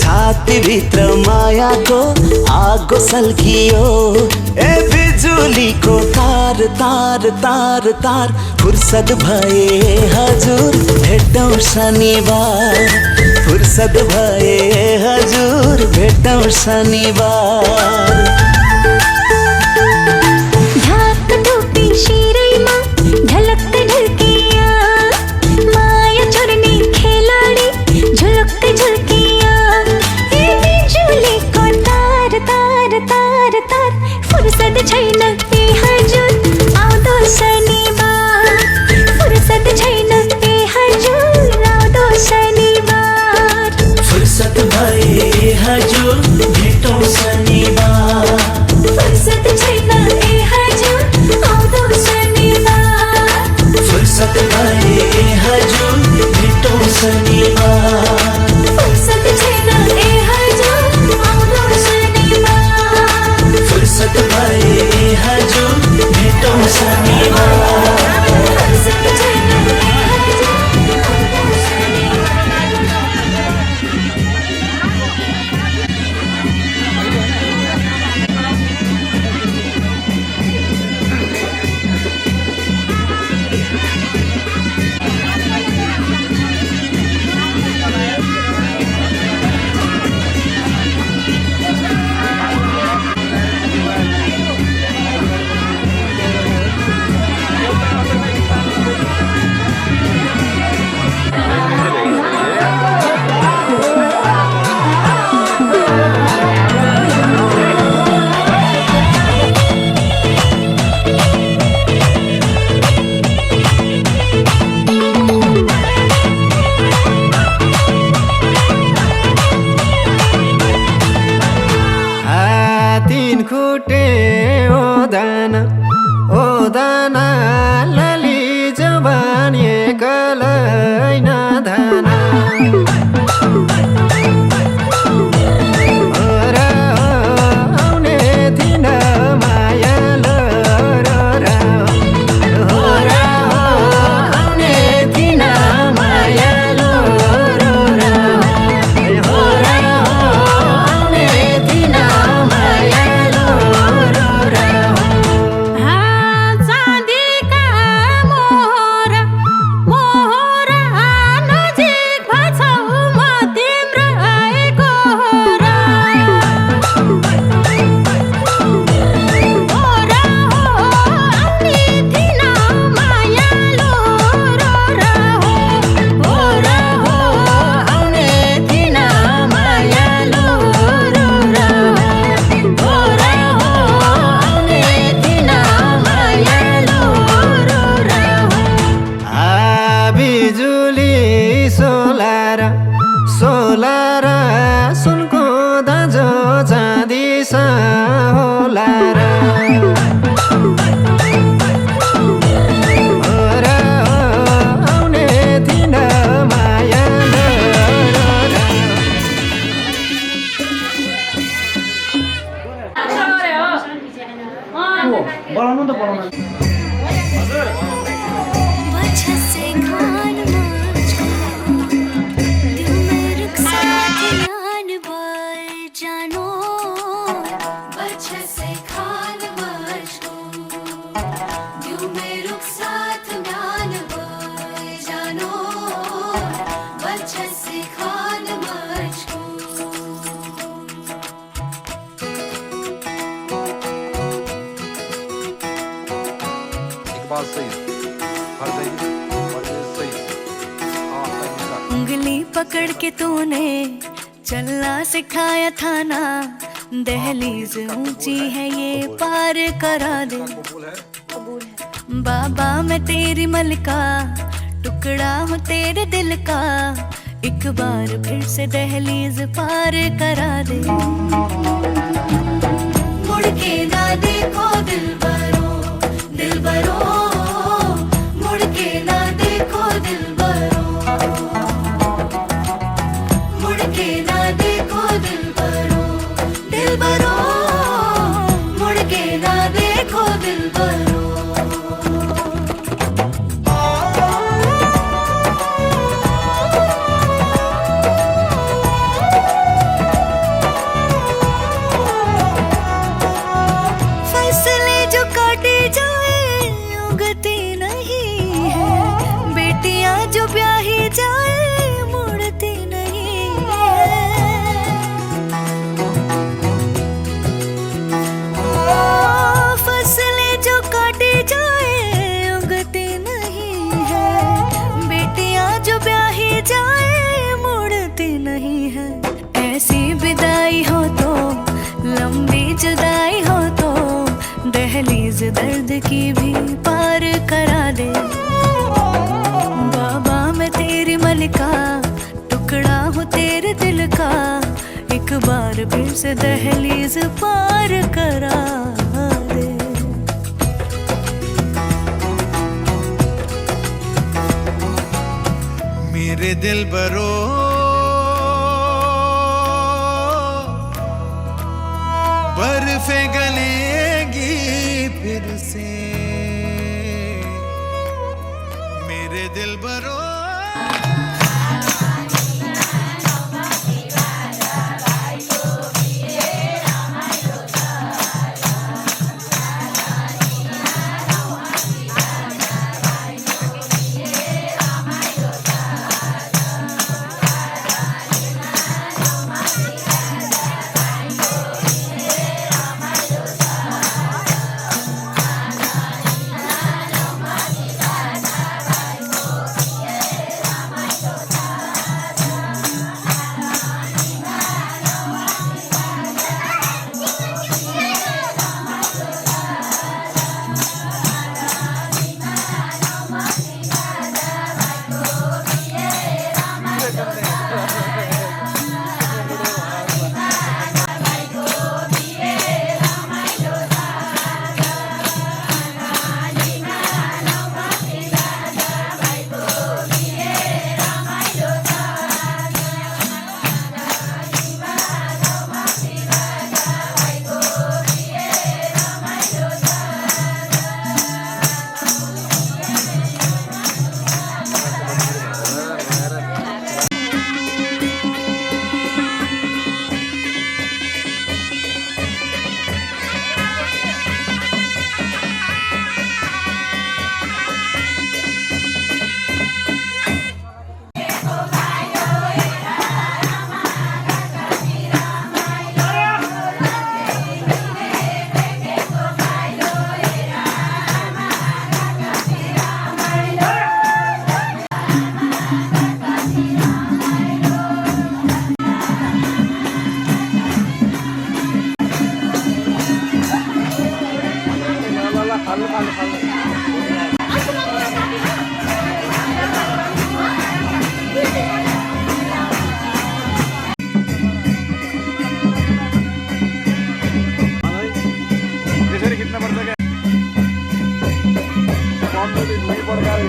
छातीभित्र मायाको आगो सल्कियो ए बिजुलीको तार तार तार तार फुर्सद भए हजुर भेटौँ शनिबार फुर्सद भए हजुर भेटौँ शनिबार ढाक टोपी शिरैमा ढलक्कै ढल्कियो माया छोड्ने खेलाडी झुलुक्कै झुल्कियो ए बिजुलीको तार तार तार तार फुर्सद छैन ए हजुर आउँदो शनिबार फुर्सद छैन ए हजुर आउँदो शनिबार फुर्सद भए हजुर भेटौँ शनिबार फुर्सद छैन ए हजुर आउँदो शनिबार फुर्सद भए हजुर भेटौँ शनिबार फुर्सद छैन ए हजुर आउँदो शनिबार फुर्सद भए हजुर तीन खुटे ओ दाना लाली जवानी कलै न धाना उंगली पकड़ के तूने चलना सिखाया था ना, दहलीज ऊंची है ये पार करा दे। बाबा मैं तेरी मलका, टुकड़ा हूँ तेरे दिल का, एक बार फिर से दहलीज पार करा दे। मुड़ के ना देखो दिलबरो, दिलबरो, मुड़ के ना देखो दिलबरो, मुड़ के ना देखो दिलबरो, दिलबरो, मुड़ के ना देखो दिलबरो। जुदाई हो तो दहलीज दर्द की भी पार करा दे। बाबा मैं तेरी मलिका, टुकड़ा हूँ तेरे दिल का, एक बार फिर से दहलीज पार करा दे। मेरे दिल बरो बर्फे गलेगी फिर से, मेरे दिल बरो। त्यसरी खिच्न पर्छ क्या दुई प्रकार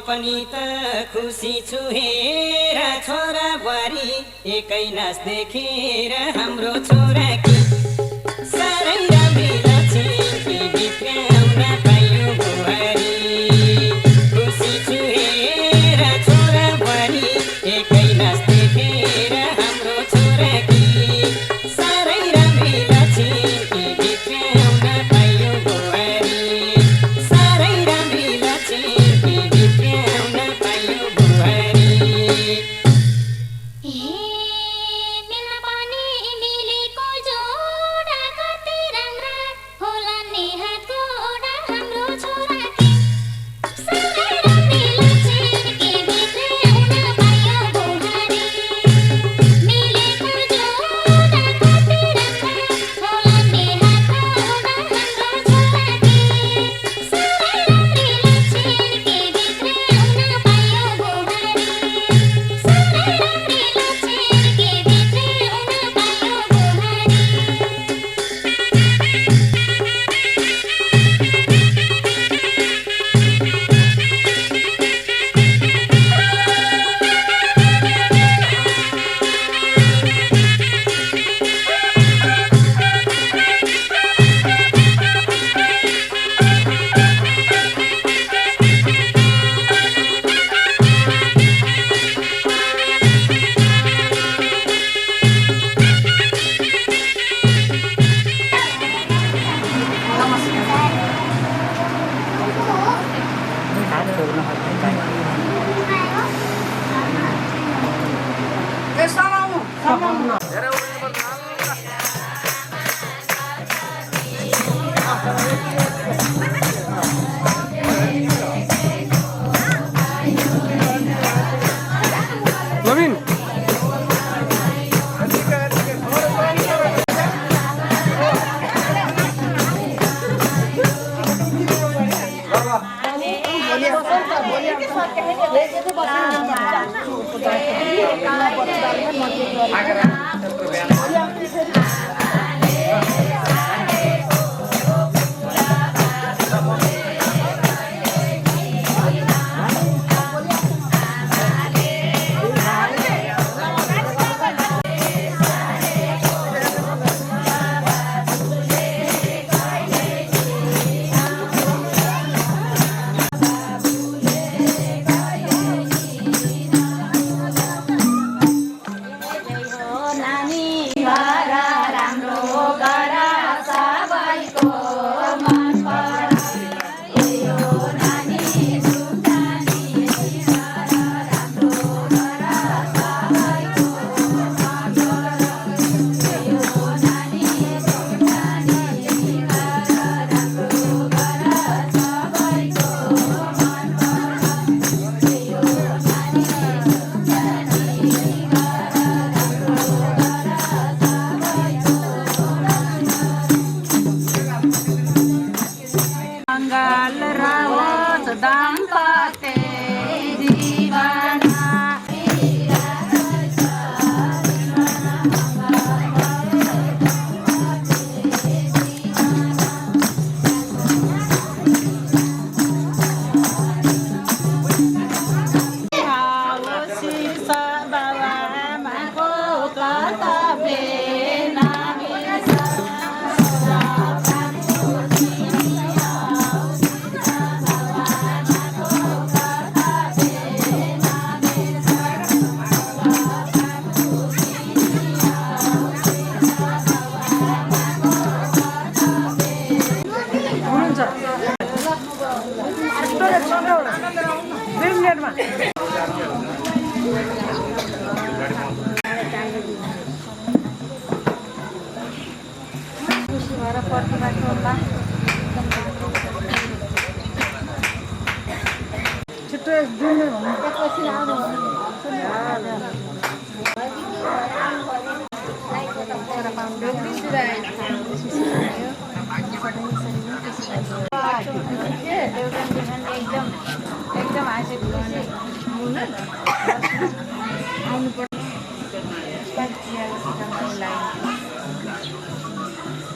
पनि त खुसी छु हेर छोरा बुहारी एकै नाच देखेर हाम्रो छोरा कि साह्रै राम्री लक्ष्मी बिग्राउन पायो बुहारी खुसी छु हेर छोरा बुहारी एकै नाच देखेर हाम्रो छोरा कि साह्रै राम्री लक्ष्मी बिग्राउन पायो बुहारी साह्रै राम्री लक्ष्मी बिग्राउन पायो बुहारी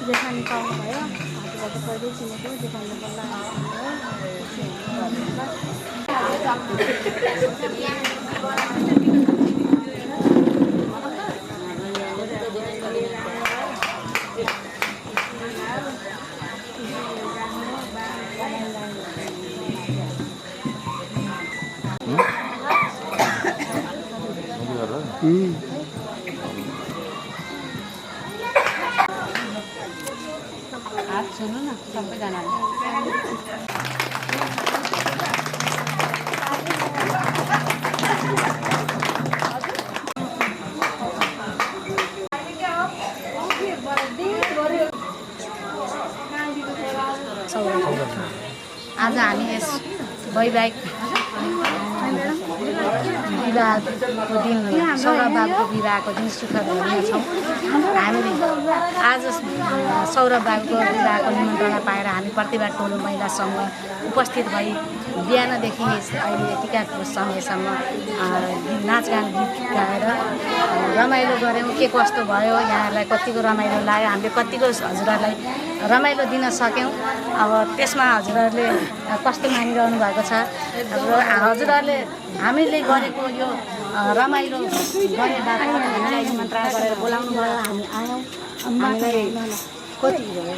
जेठानी पाउनुभयो हातबाट पढ्दै चिनेको जेठानीले बल्ल हात छुनु न सबैजनाले आज हामी यस वैवाहिक विवाहको दिन सौरभ बाबुको विवाहको दिन सुखद छौँ। हामी आज सौरभ बाबुको विवाहको निमन्त्रणा पाएर हामी प्रतिभा टोलो महिला समूह उपस्थित भई बिहानदेखि अहिले यतिका समयसम्म नाचगान गीत गाएर रमाइलो गऱ्यौँ। के कस्तो भयो यहाँहरूलाई कतिको रमाइलो लाग्यो, हामीले कतिको हजुरहरूलाई रमाइलो दिन सक्यौँ। अब त्यसमा हजुरहरूले कस्तो मानिरहनु भएको छ र हजुरहरूले हामीले गरेको यो रमाइलो गर्ने बाटो हामीलाई निमन्त्रणा गरेर बोलाउनु भयो, हामी आयौँ। हामीलाई कति भयो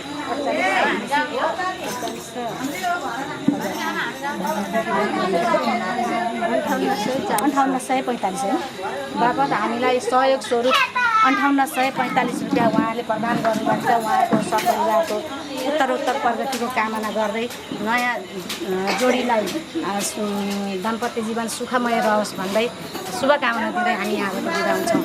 5845 है बापत हामीलाई सहयोग स्वरूप 5845 रुपियाँ उहाँले प्रदान गर्नुभएको छ। उहाँको सपरिवारको उत्तरोत्तर प्रगतिको कामना गर्दै नयाँ जोडीलाई दाम्पत्य जीवन सुखमय रहोस् भन्दै शुभकामना दिँदै हामी यहाँबाट बिदा हुन्छौँ।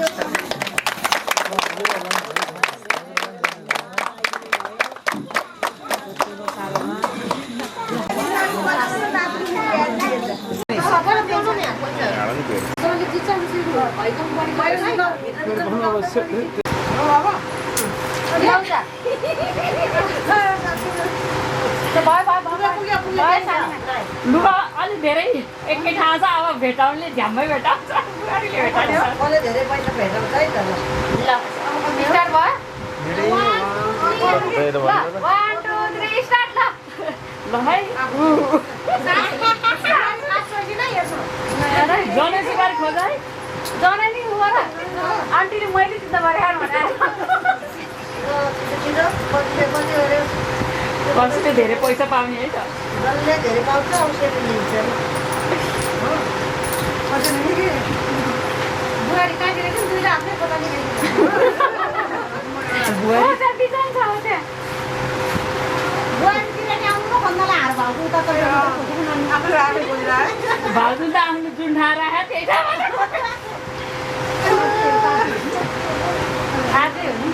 लुगा अलिक धेरै एकै ठाउँ छ, अब भेटाउनेले झ्याम्मै भेटाउँछ, बुहारीले भेटाउँछ। कसले धेरै पैसा भेटाउँछ है त ल स्टार्ट भयो 1 2 3 स्टार्ट ल है जनै सिकार खोज है जनै नि हो र आन्टीले मैले चिन्ता गरे यार भने कसले धेरै पैसा पाउने है त जसले धेरै पाउँछ उसले लिन्छ बुहारी काटेर कि दुईले आफ्नै पकाउने बुहारी जति जान्छ हो त्यहाँ बुहारीतिर नि आउनु भन्दालाई हार भाउजू उता त आफ्नो आफै बोलेर भाउजू त आफ्नो जुन ठाउँ राख्यो त्यही ठाउँमा आजै हो नि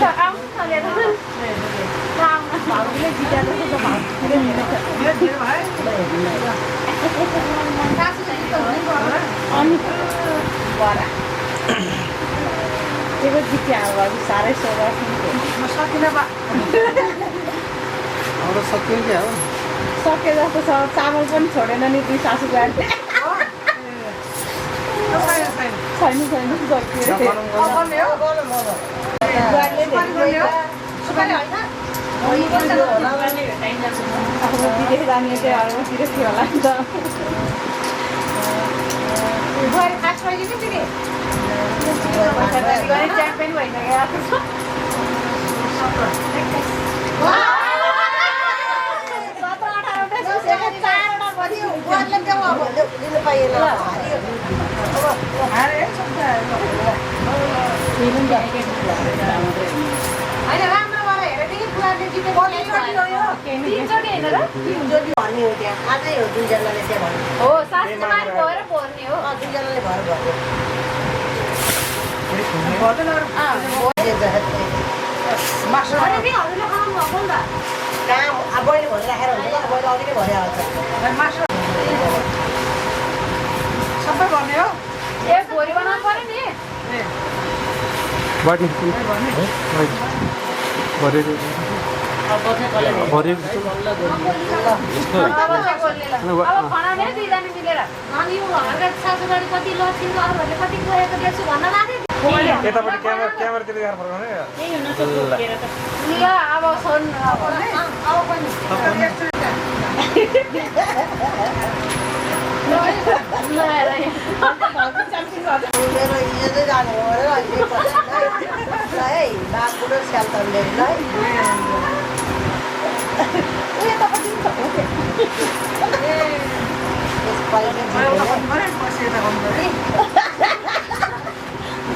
ल आउनु न लिएर भाउजूले जिताएको छ त भाउजूले अनि बरा त्यो जित्या अब साह्रै सोह्र सकिन बा सक्यो क्या हो सके जस्तो छ। चामल पनि छोडेन नि दुई सासु गाड्थे छैन छैन दिदी जाने चाहिँ अरूतिर थियो होला नि त च्याम्पियन भइन गएको छ। सबै भन्ने हो ए भोलि बनाउनु पर्यो नि अब खनाउने दुईजना मिलेर अनि यो हाम्रो सासुबारी कति लक्षिनको अरूहरूले कति गएको देख्छु भन्न लाग्यो यतापट्टि क्यामेरातिर देखाएर फर्काउने त्यही हुन सक्छ अब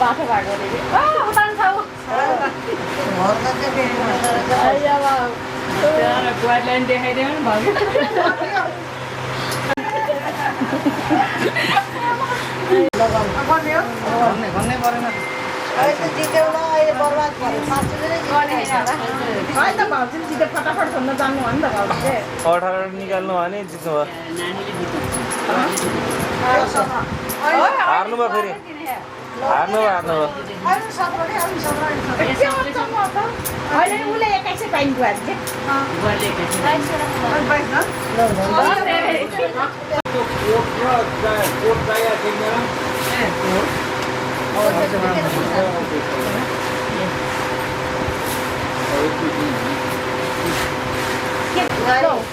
बाटो भएको लाइन देखाइदियो नि भयो भन्नै परेन फटाफट खोल्न जान्नु हो नि त 18 निकाल्नु भने जित्नु भयो हार्नु भयो फेरि हार्नु भयो होइन उसले 21 पाइन्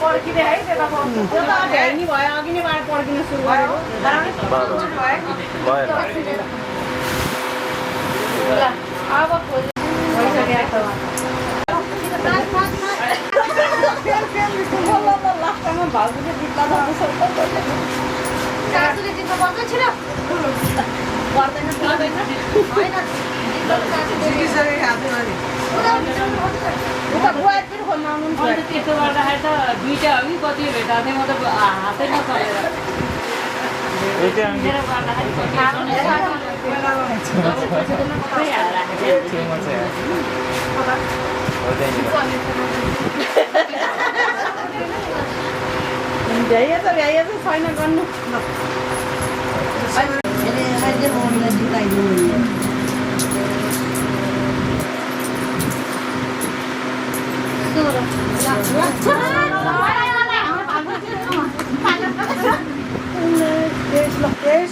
पर्खिँदै है त्यो त भ्याइनी भयो अघि नै पर्खिन सुरु गरेको अब लास्टमा भाउजू चाहिँ जित्दा सासूले जित्नु पर्छ छिटो पर्दैन उता बुवा पनि खोल्न आउनुहुन्छ त्यस्तो गर्दाखेरि त दुईटा हो कि कति भेटाएको थिएँ म त हातै नचलेर भ्याइएछ छैन गर्नु लाग्छ